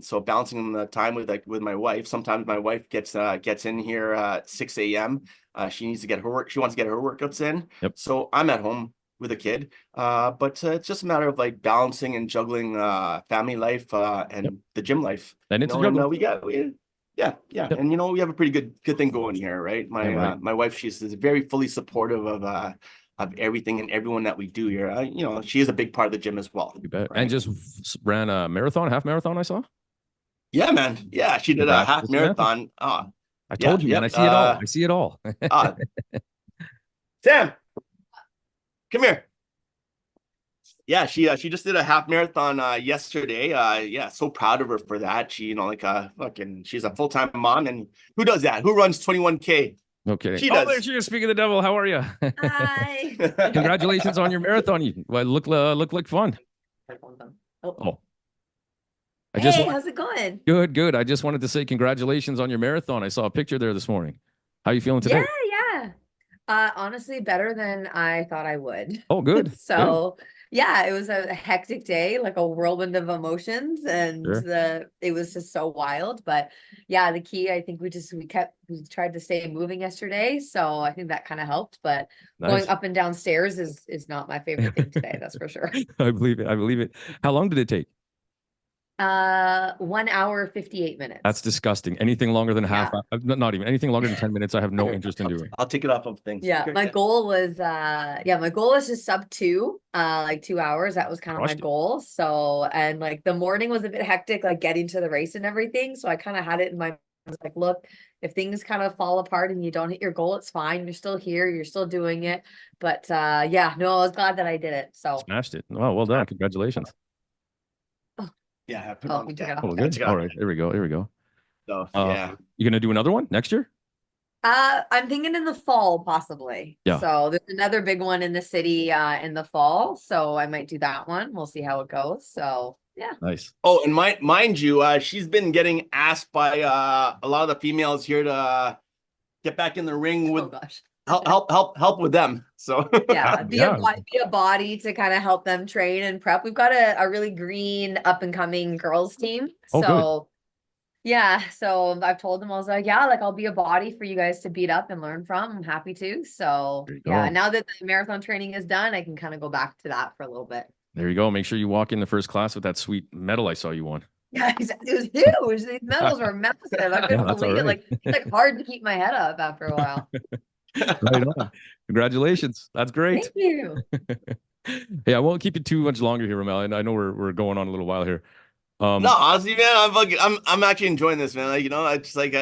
So balancing the time with my wife. Sometimes my wife gets in here at 6 a.m. She needs to get her work. She wants to get her workouts in. Yep. So I'm at home with a kid. But it's just a matter of like balancing and juggling family life and Yep. the gym life. And You it's a know, and juggle. yeah. Yep. And you know, we have a pretty good thing going here, right? My wife, she's very fully supportive of everything and everyone that we do here. You know, she is a big part of the gym as well. You bet. Right? And just ran a half marathon, I saw. Yeah, man. Yeah, she did a half marathon. I told you, man. I see it all. I see it all. Sam, come here. Yeah, she just did a half marathon yesterday. Yeah, so proud of her for that. She, you know, like she's a full-time mom, and who does that? Who runs 21K? Okay. She Oh, does. there she is. Speaking of the devil, how are you? Hi. Congratulations on your marathon. You look like fun. Oh. Hey, how's it going? Good. I just wanted to say congratulations on your marathon. I saw a picture there this morning. How are you feeling today? Yeah. Honestly, better than I thought I would. Oh, good. So yeah, it was a hectic day, like a whirlwind of emotions, and Sure. it was just so wild. But yeah, the key, I think we tried to stay moving yesterday, so I think that kind of helped. But Nice. going up and down stairs is not my favorite thing today, that's for sure. I believe it. How long did it take? 1 hour, 58 minutes. That's disgusting. Anything longer than half, Yeah. not even anything longer than 10 minutes, I have no interest in doing. I'll take it off of things. Yeah, Okay, my goal was just sub 2, like 2 hours. That was kind of my Crushed it. goal. So, and like the morning was a bit hectic, like getting to the race and everything. So I kind of had it in my, I was like, look, if things kind of fall apart and you don't hit your goal, it's fine. You're still here, you're still doing it. But yeah, no, I was glad that I did it. So Smashed it. Wow, well done. Congratulations. Yeah, I put it Oh, on. we took Yeah. it off. Oh, Yeah, good. check it All out. right. Here we go. Here we go. So yeah. You gonna do another one next year? I'm thinking in the fall, possibly. Yeah. So there's another big one in the city in the fall. So I might do that one. We'll see how it goes. So yeah. Nice. Oh, and mind you, she's been getting asked by a lot of the females here to get back in the ring Oh with gosh. help with them. So Yeah, Yeah. be a body to kind of help them train and prep. We've got a really green up and coming girls team. Oh, good. So yeah, so I've told them, I was like, yeah, like I'll be a body for you guys to beat up and learn from. I'm happy to. So There you yeah, go. now that the marathon training is done, I can kind of go back to that for a little bit. There you go. Make sure you walk in the first class with that sweet medal I saw you won. Yeah, it was huge. These medals were massive. I couldn't that's all believe it. right. It's like hard to keep my head up after a while. Right on. Congratulations. That's great. Thank you. Hey, I won't keep you too much longer here, Rommel. And I know we're going on a little while here. no, honestly, man, I'm actually enjoying this, man. Like, it's like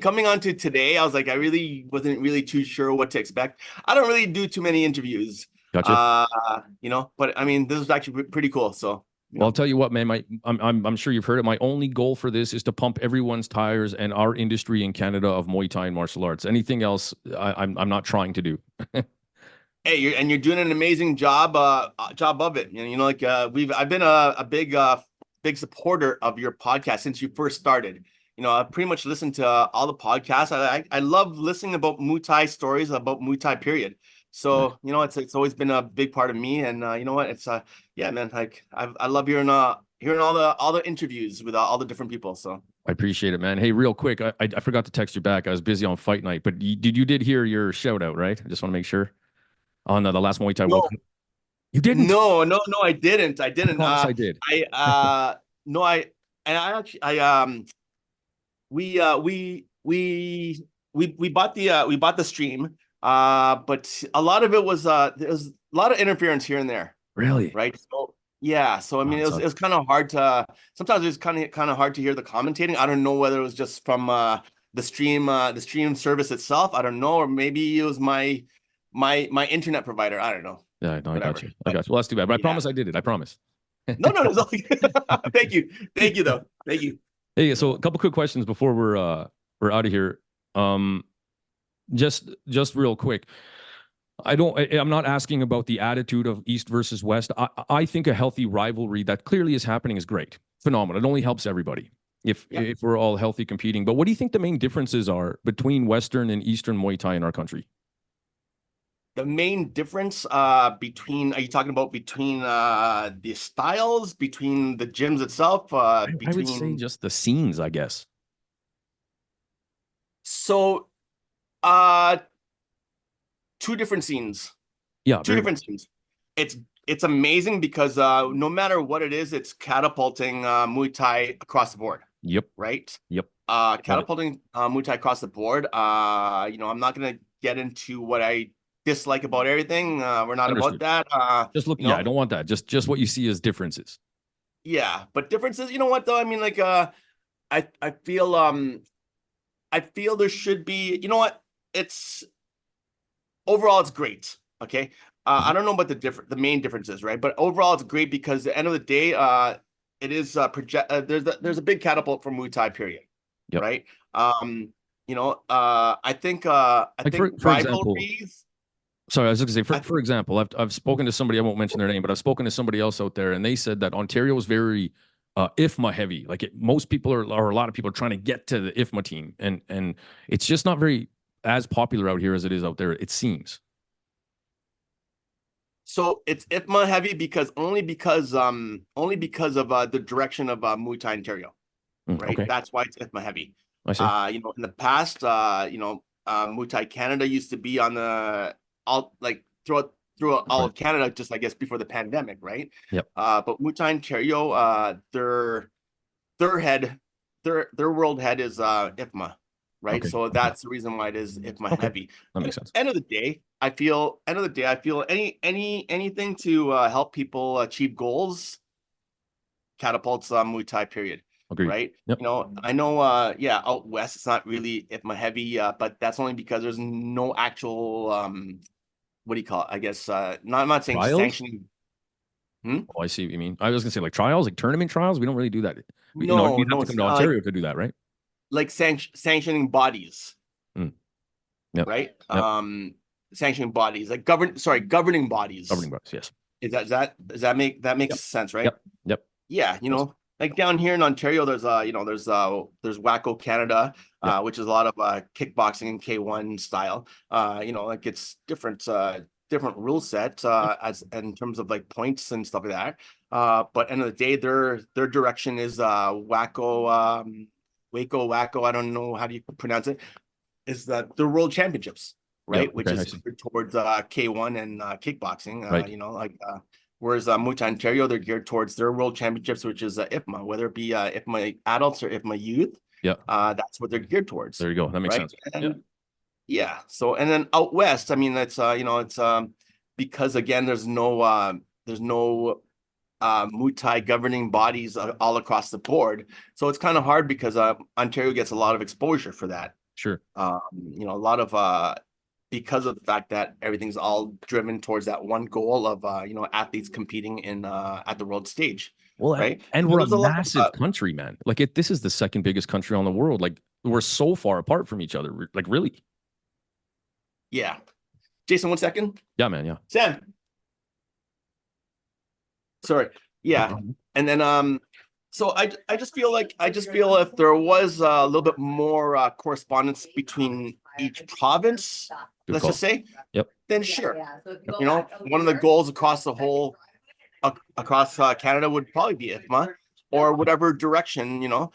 coming on to today, I was like, I really wasn't really too sure what to expect. I don't really do too many interviews. Gotcha. But I mean, this is actually pretty cool. So Well, I'll tell you what, man. I'm sure you've heard it. My only goal for this is to pump everyone's tires and our industry in Canada of Muay Thai and martial arts. Anything else, I'm not trying to do. hey, you're doing an amazing job of it. I've been a big supporter of your podcast since you first started. I've pretty much listened to all the podcasts. I love listening about Muay Thai stories, about Muay Thai period. So, it's always been a big part of me. And you know what? It's yeah, man, like I love hearing all the interviews with all the different people. So I appreciate it, man. Hey, real quick, I forgot to text you back. I was busy on fight night, but you did hear your shout out, right? I just want to make sure on the last Muay Thai no, World Cup. You didn't? no, I didn't. I promise I did. No, I actually we bought the stream, but a lot of it was there was a lot of interference here and there, Really? right? So yeah, so I mean, Oh, it was kind of hard to sometimes it's kind of hard to hear the commentating. I don't know whether it was just from the stream service itself. I don't know, or maybe it was my internet provider. I don't know. Yeah, no, I got Whatever. you. I got you. Well, that's too bad. But I Yeah. promise I did it. I promise. No, it's all good. Thank you though. Thank you. Hey, so a couple quick questions before we're out of here. Just real quick. I'm not asking about the attitude of East versus West. I think a healthy rivalry that clearly is happening is great. Phenomenal. It only helps everybody if we're all healthy competing. But what do you think the main differences are between Western and Eastern Muay Thai in our country? The main difference between, are you talking about between the styles, between the gyms itself? I would say just the scenes, I guess. So, two different scenes. Yeah, Two different scenes. It's amazing because no matter what it is, it's catapulting Muay Thai across the board. Yep. Right? Yep. Catapulting Muay Thai across the board. I'm not gonna get into what I dislike about everything. We're not Understood. about that. Just look. Yeah, I don't want that. Just what you see as differences. Yeah, but differences. You know what though? I mean, like, I feel there should be. You know what? It's overall it's great. Okay. I don't know about the main differences, right? But overall it's great because at the end of the day, it is there's a big catapult for Muay Thai period. Yep. Right. I think for rivalries. Example, sorry, I was just gonna say, for example, I've spoken to somebody, I won't mention their name, but I've spoken to somebody else out there, and they said that Ontario is very IFMA heavy. Like most people or a lot of people are trying to get to the IFMA team, and it's just not very as popular out here as it is out there, it seems. So it's IFMA heavy because only because of the direction of Muay Thai Ontario, right? Okay. That's why it's IFMA heavy. I see. In the past, Muay Thai Canada used to be on the throughout throughout all Right. of Canada, just I guess before the pandemic, right? Yep. But Muay Thai Ontario, their head, their world head is IFMA, right? Okay. So that's the reason why it is IFMA Okay. heavy. That makes sense. End of the day, I feel anything to help people achieve goals catapults Muay Thai, period. Agreed. Right? Yep. You know, I know out west it's not really IFMA heavy, but that's only because there's no actual what do you call it? I guess I'm not saying Trials? sanctioning. Oh, I see what you mean. I was gonna say like trials, like tournament trials. We don't really do that. You know, No, you'd have no, to come to like Ontario to do that, right? sanctioning bodies, Yep. right? Yep. Sanctioning bodies, like governing bodies. Governing bodies, yes. Does that make Yep. sense, right? Yep. Yep. Yeah, you know, like down here in Ontario, there's Wacko Canada, Yep. which is a lot of kickboxing and K1 style. You know, like it's different rule set as in terms of like points and stuff like that. But end of the day, their direction is Wacko, Wacko. I don't know how do you pronounce it. Is that the world championships, right? Yep. Which Okay, I is see. towards K1 and kickboxing. Right. You know, like whereas Muay Thai Ontario, they're geared towards their world championships, which is IFMA, whether it be IFMA adults or IFMA youth. Yeah. That's what they're geared towards. There you go. That makes right? sense. And, yeah. So and then out west, I mean, that's you know, it's because again, there's no Muay Thai governing bodies all across the board. So it's kind of hard because Ontario gets a lot of exposure for that. Sure. You know, a lot of because of the fact that everything's all driven towards that one goal of you know, athletes competing in at the world stage. Well, right. and So we're a there's a lot of, massive country, man. Like this is the second biggest country on the world. Like we're so far apart from each other. Like really. yeah. Jason, 1 second. Yeah, man. Yeah. Sam. Sorry. Yeah. And then so I just feel if there was a little bit more correspondence between each province, Good let's call. just say, Yep. then sure. You know, one of the goals across the whole across Canada would probably be IFMA or whatever direction, you know.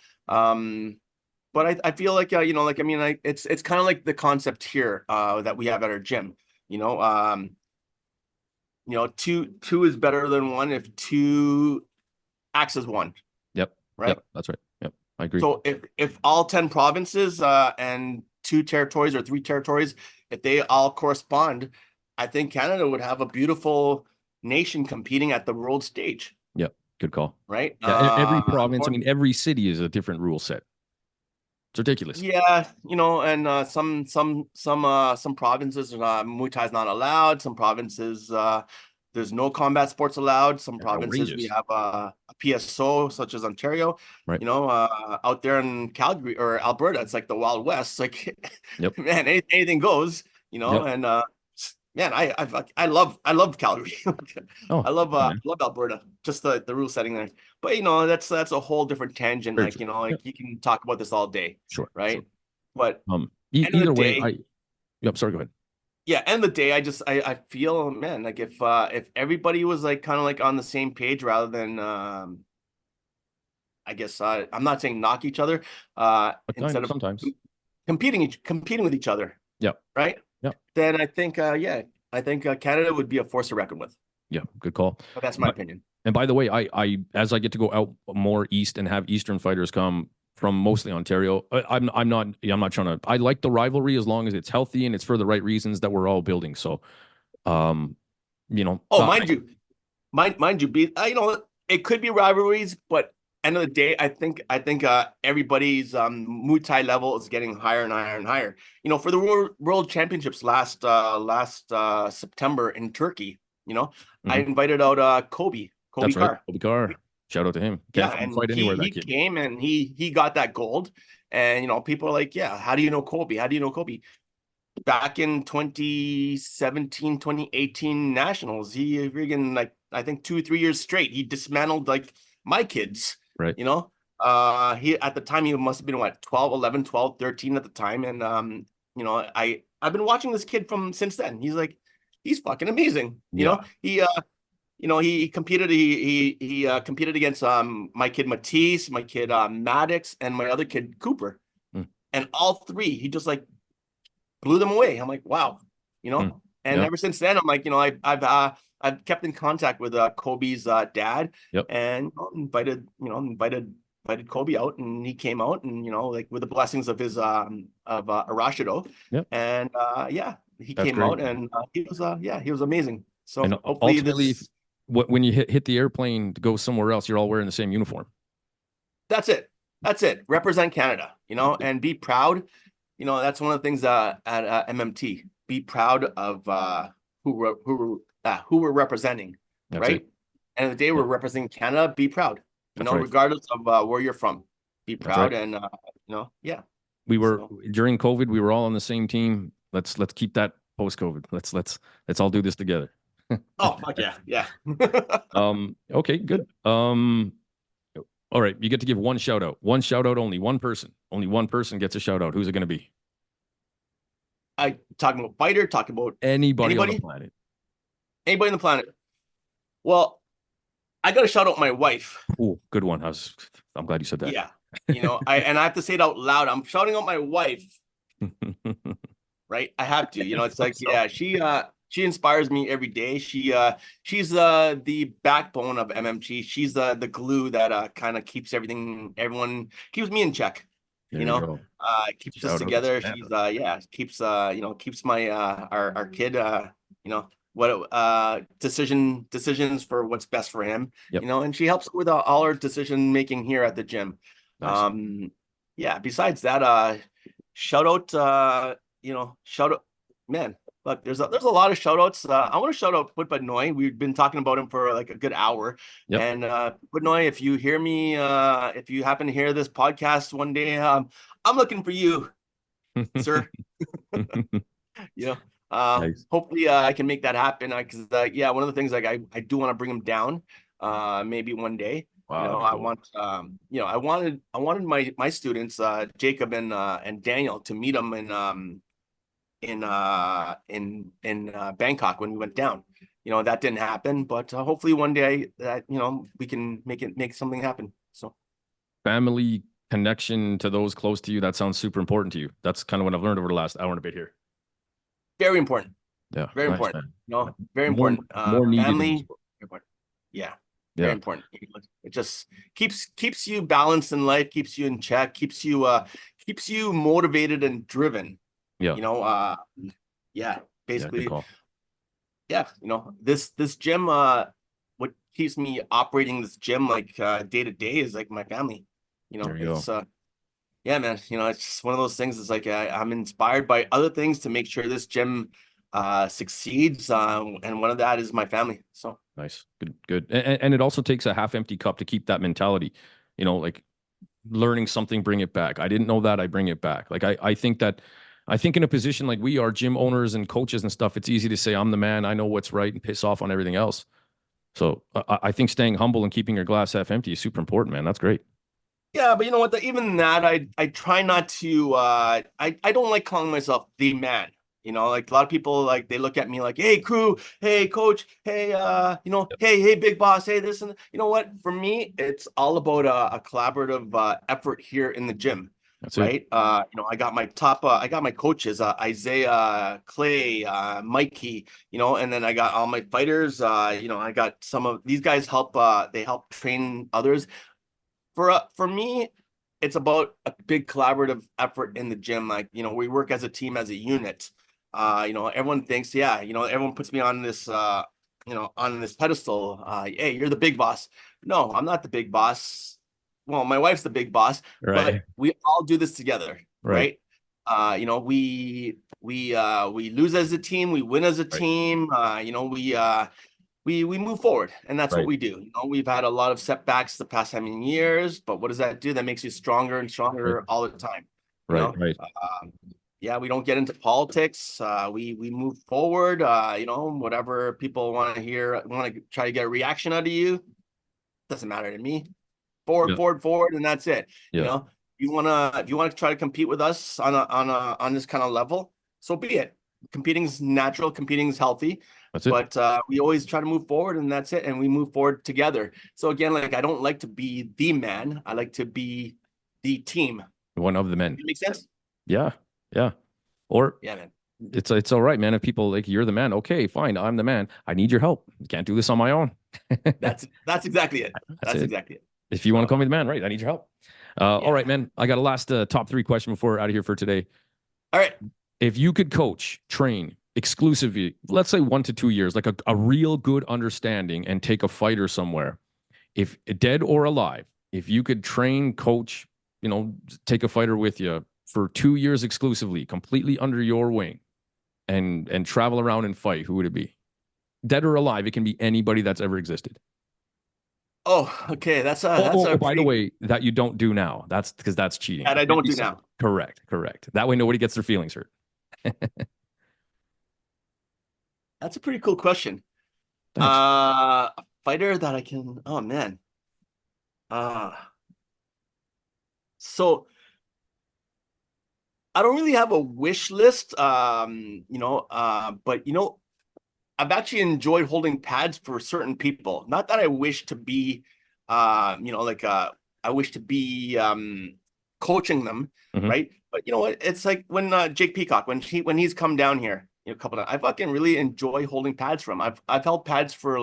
But I feel like you know, like I mean, it's kind of like the concept here that we have at our gym, you know. You know, two is better than one if two acts as one. Yep. Right. Yep. That's right. Yep. I agree. So if all 10 provinces and 2 territories or 3 territories, if they all correspond, I think Canada would have a beautiful nation competing at the world stage. Yep. Good call. Right. Yeah, every province, I mean, every city is a different rule set. It's ridiculous. Yeah, you know, and some provinces Muay Thai is not allowed. Some provinces there's no combat sports allowed. Some provinces we Outrageous. have a PSO, such as Ontario. Right. You know, out there in Calgary or Alberta, it's like the Wild West. Like, Yep. man, anything goes. You know, Yep. and man, I love Calgary. Oh, I love man. love Alberta. Just the rule setting there. But you know, that's a whole different tangent. Very Like, true. you know, like Yep. you can talk about this all day. Sure. Right. Sure. But end of the Either way, day- yep. Sorry. Go ahead. yeah, end of the day, I feel, man, like if everybody was like kind of like on the same page rather than I guess I'm not saying knock each other But instead of sometimes. competing with each other. Yep. Right. Yep. Then I think Canada would be a force to reckon with. Yeah. Good call. But that's my opinion. And by the way, I as I get to go out more east and have Eastern fighters come from mostly Ontario, I'm not trying to. I like the rivalry as long as it's healthy and it's for the right reasons that we're all building. So, you know. Oh, mind you, you know, it could be rivalries, but end of the day, I think everybody's Muay Thai level is getting higher and higher and higher. You know, for the world championships last September in Turkey, you know, I invited out Kobe That's Carr. right. Kobe Carr. Shout out to him. Can't and fight anywhere. That he kid came and he got that gold. And you know, people are like, yeah, how do you know Kobe? How do you know Kobe? Back in 2017, 2018 nationals, he friggin' like I think 2-3 years straight, he dismantled like my kids. Right. You know, he at the time he must have been what 11, 12, 13 at the time. And you know, I've been watching this kid from since then. He's fucking amazing. You know, you know, he competed. He competed against my kid Matisse, my kid Maddox, and my other kid Cooper, and all 3 he just like blew them away. I'm like, wow, you know. And Yeah. ever since then, I'm like, I've kept in contact with Kobe's dad, Yep. and invited Kobe out, and he came out, and like with the blessings of his Arashido, Yep. and he That's came great. out, and he was amazing. So And hopefully ultimately, when you hit the airplane to go somewhere else, you're all wearing the same uniform. that's it. That's it. Represent Canada, and be proud. That's one of the things at MMT. Be proud of who we're representing, That's right? it. And the day we're representing Canada, be proud. That's right. Regardless of where you're from, be That's proud, right. and yeah. We were So, during COVID, we were all on the same team. Let's keep that post-COVID. Let's all do this together. oh fuck yeah. Okay, good. All right, you get to give one shout out. One shout out only. One person. Only one person gets a shout out. Who's it going to be? I talking about fighter, talking about Anybody on the Anybody? planet. anybody on the planet. Well, I got to shout out my wife. Oh, good one. I'm glad you said that. Yeah, I have to say it out loud. I'm shouting out my wife, right? I have to. It's like, yeah, she inspires me every day. She's the backbone of MMG. She's the glue that kind of keeps everyone keeps me in check. There you go. Keeps Shout us out to together. Samantha. She's keeps my our kid what decisions for what's best for him. Yep. And she helps with all our decision making here at the gym. Nice. Besides that, shout out man. Look, there's a lot of shout outs. I want to shout out Put Noy. We've been talking about him for like a good hour. Yep. And Put Noy, if you hear me, if you happen to hear this podcast one day, I'm looking for you, sir. Nice. Hopefully I can make that happen. Because one of the things, like, I do want to bring him down, maybe one day. Wow. I want I wanted my students, Jacob and Daniel, to meet him in Bangkok when we went down. That didn't happen, but hopefully one day that we can make something happen. So Family connection to those close to you, that sounds super important to you. That's kind of what I've learned over the last hour and a bit here. very important. Yeah. Very nice, important. man. Very More- important. more needed in Family, this world. very important. Yeah. Very Yeah. important. It just keeps you balanced in life, keeps you in check, keeps you motivated and driven. Yeah. Basically, good call. this gym, what keeps me operating this gym like day to day is like my family. There you It's man, it's just one of those things. It's like I'm inspired by other things to make sure this gym succeeds, and one of that is my family. So Nice. Good. And it also takes a half empty cup to keep that mentality, like learning something, bring it back. I didn't know that, I bring it back. Like, I think in a position like we are, gym owners and coaches and stuff, it's easy to say, I'm the man, I know what's right, and piss off on everything else. So I think staying humble and keeping your glass half empty is super important, man. That's great. yeah, but you know what? Even that, I try not to. I don't like calling myself the man. Like a lot of people, like, they look at me like, hey crew, hey coach, hey hey big boss, hey this, and you know what? For me, it's all about a collaborative effort here in the gym. That's it. Right. I got my coaches, Isaiah, Clay, Mikey, and then I got all my fighters. I got some of these guys they help train others. For me, it's about a big collaborative effort in the gym. Like, we work as a team, as a unit. Everyone thinks, everyone puts me on this on this pedestal. Hey, you're the big boss. No, I'm not the big boss. Well, my wife's the big boss, Right. but we all do this together, Right. right? We lose as a team, we win as a team. We move forward, and that's Right. what we do. We've had a lot of setbacks the past how many years, but what does that do? That makes you stronger and stronger all the time. Right. We don't get into politics. We move forward. Whatever people want to hear, want to try to get a reaction out of you, doesn't matter to me. Forward, and that's it. Yeah. If you wanna try to compete with us on this kind of level, so be it. Competing is natural, competing is healthy. That's it. But we always try to move forward, and that's it. And we move forward together. So again, like, I don't like to be the man. I like to be the team. One of the men. Does that make sense? Yeah. Or Yeah, man. It's all right, man. If people like you're the man, okay, fine, I'm the man. I need your help. Can't do this on my own. That's exactly it. That's it. exactly it. If you want to So, call me the man, right? I need your help. All right, man. I got a last top 3 question before we're out of here for today. all right. If you could coach, train exclusively, let's say 1 to 2 years, like a real good understanding, and take a fighter somewhere, if dead or alive, if you could train, coach, take a fighter with you for 2 years exclusively, completely under your wing, and travel around and fight, who would it be? Dead or alive, it can be anybody that's ever existed. Oh, okay. That's a By the way, that you don't do now. That's because that's cheating. that I don't do now. Correct. That way nobody gets their feelings hurt. That's a pretty cool question. Thanks. A fighter that I can. Oh man. So I don't really have a wish list. But I've actually enjoyed holding pads for certain people. Not that I wish to be, I wish to be coaching them, right? But you know what? It's like when Jake Peacock, when he's come down here, a couple of times, I fucking really enjoy holding pads for him. I've held pads for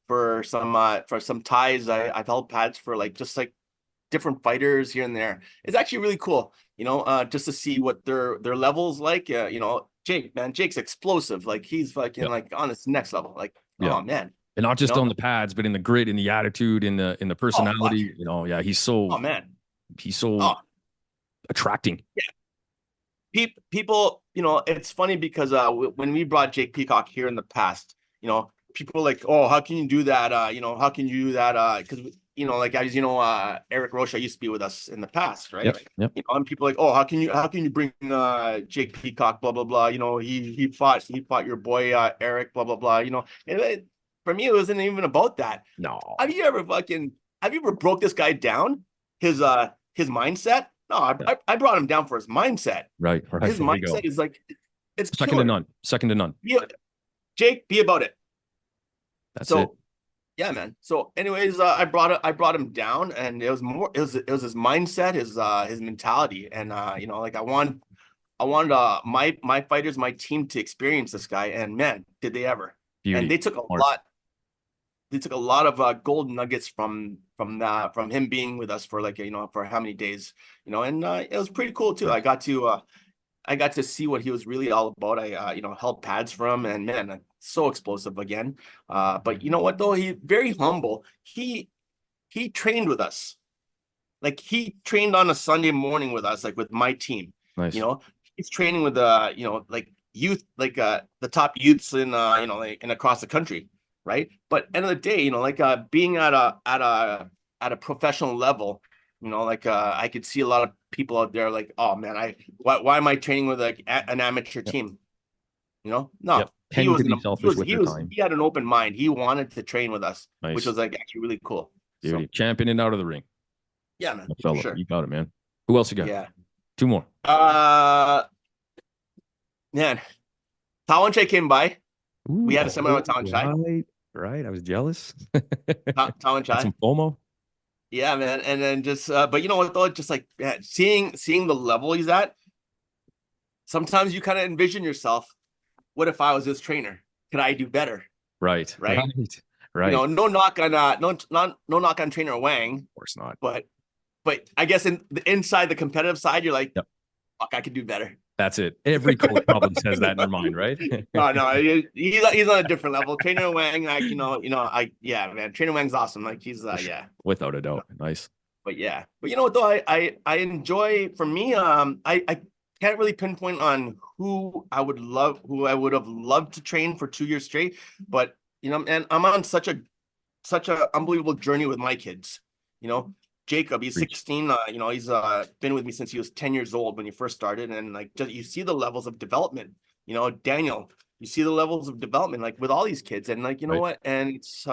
for some ties. I've held pads for just different fighters here and there. It's actually really cool, just to see what their levels like. Jake's explosive. Like he's fucking on this next level. Oh man. And not just on the pads, but in the grit, in the attitude, in the personality. He's so. Oh man. He's so attracting. Yeah. People, it's funny because when we brought Jake Peacock here in the past, people were like, oh, how can you do that? How can you do that? Because Eric Rocha used to be with us in the past, right? Yep. And people are like, oh, how can you bring Jake Peacock, blah blah blah. He fought your boy Eric, blah blah blah. And for me, it wasn't even about that. No. Have you ever broke this guy down? His mindset? No, I brought him down for his mindset. Right. His mindset is it's second to none. Second to none. Jake, be about it. That's it. Yeah, man. So, anyways, I brought him down, and it was his mindset, his mentality, and I wanted my fighters, my team to experience this guy, and man, did they ever! Beauty. And they took a lot. They took a lot of gold nuggets from him being with us for for how many days, and it was pretty cool too. I got to see what he was really all about. I held pads for him, and man, so explosive again. But you know what though? He very humble. He trained with us. He trained on a Sunday morning with us, with my team. Nice. He's training with youth, the top youths in in across the country, right? But end of the day, being at a professional level, I could see a lot of people out there oh man, why am I training with an amateur team? No, yep. he was he had an open mind. He wanted to train with us, nice. Which was actually really cool. Beauty. So, championing out of the ring. Yeah, man. Fella, sure. You got it, man. Who else you got? Yeah. 2 more. Man, Tawanchai came by. Ooh, we had a seminar with Tawanchai. Right. I was jealous. Tawanchai. Some FOMO. Yeah, man. And then just but you know what though, just seeing the level he's at, sometimes you kind of envision yourself, what if I was his trainer? Could I do better? Right. No knock on trainer Wang. Of course not. But I guess inside the competitive side, you're like, yep. Fuck, I could do better. That's it. Every coach probably says that in their mind, right? No, he's on a different level. Trainer Wang, man. Trainer Wang's awesome. He's without a doubt, nice. But you know what though, I enjoy. For me, I can't really pinpoint on who I would have loved to train for 2 years straight. But and I'm on such a unbelievable journey with my kids. Jacob, he's 16. He's been with me since he was 10 years old when he first started, and you see the levels of development. Daniel, you see the levels of development with all these kids, and what, and it's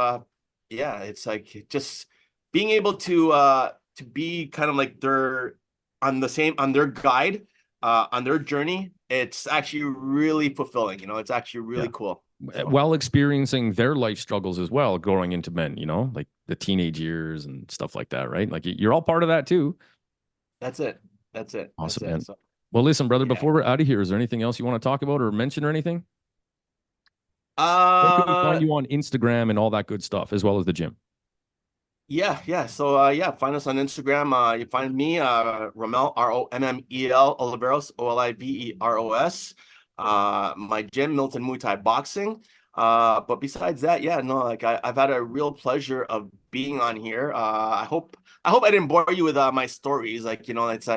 it's just being able to be kind of they're on their guide, on their journey. It's actually really fulfilling. It's actually really cool. While experiencing their life struggles as well, growing into men, like the teenage years and stuff like that, right? You're all part of that too. That's it. Awesome, man. So, Well, listen, brother, Yeah. before we're out of here, is there anything else you want to talk about or mention or anything? Where can we find you on Instagram and all that good stuff, as well as the gym? Yeah. So yeah, find us on Instagram. You find me, Rommel, Rommel Oliveros, Oliveros. My gym, Milton Muay Thai Boxing. But besides that, yeah, no, like I've had a real pleasure of being on here. I hope I didn't bore you with my stories. Like, it's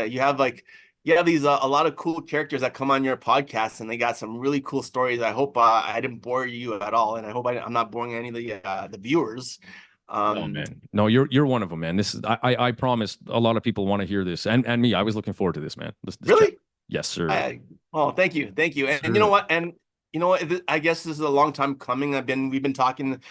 you have these a lot of cool characters that come on your podcast, and they got some really cool stories. I hope I didn't bore you at all, and I hope I'm not boring any of the viewers. No, man. No, you're one of them, man. This is I promise a lot of people want to hear this, and me. I was looking forward to this, man. This Really? chat. Yes, sir. Thank you. Yes, And you know sir. what? And you know what? I guess this is a long time coming. We've been talking,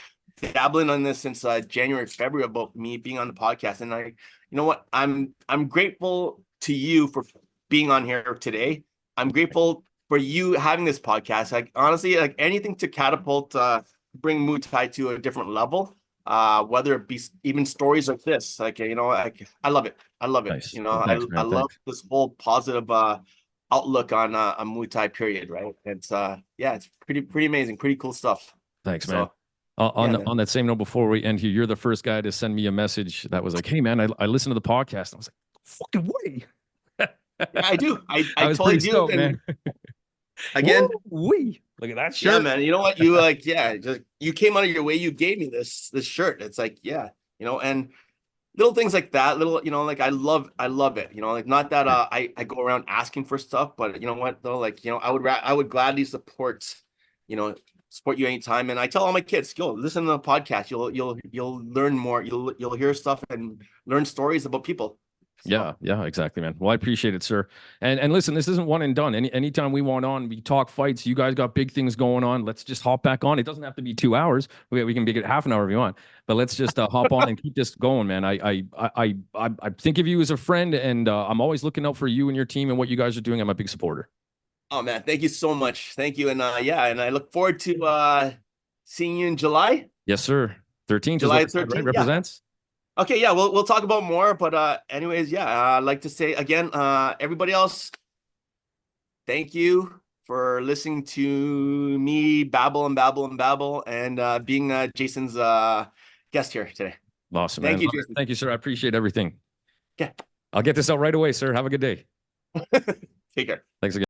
dabbling on this since January, February about me being on the podcast. And you know what? I'm grateful to you for being on here today. I'm grateful for you having this podcast. Like, honestly, like anything to catapult, bring Muay Thai to a different level. Whether it be even stories like this, like, I love it. I love it. Nice. I Thanks, man. love Thanks. this whole positive outlook on Muay Thai period, right? It's yeah, it's pretty amazing, pretty cool stuff. Thanks, man. So yeah, On man. on that same note, before we end here, you're the first guy to send me a message that was like, "Hey, man, I listened to the podcast." I was like, "Fucking way!" Yeah, I do. I was totally pretty do. stoked, And man. again, we look at that yeah, shirt. man. You know what? You like, yeah, just you came out of your way. You gave me this shirt. It's like, yeah, and little things like that, little, like I love it. Like, not that I go around asking for stuff, but you know what though, like, I would gladly support you anytime. And I tell all my kids, yo, listen to the podcast. You'll learn more. You'll hear stuff and learn stories about people. So, Yeah, exactly, man. Well, I appreciate it, sir. And listen, this isn't one and done. Anytime we want on, we talk fights. You guys got big things going on. Let's just hop back on. It doesn't have to be 2 hours. We can make it half an hour if you want. But let's just hop on and keep this going, man. I think of you as a friend, and I'm always looking out for you and your team and what you guys are doing. I'm a big supporter. oh man, thank you so much. Thank you. And yeah, and I look forward to seeing you in July. Yes, sir. 13th is July what the side, right? 13th. Yeah. Represents. Okay, yeah, we'll talk about more, but anyways, yeah, I'd like to say again, everybody else, thank you for listening to me babble and babble and babble, and being Jason's guest here today. Awesome, Thank man. you, Jason. Thank you, sir. I appreciate everything. Okay. I'll get this out right away, sir. Have a good day. Take care. Thanks again.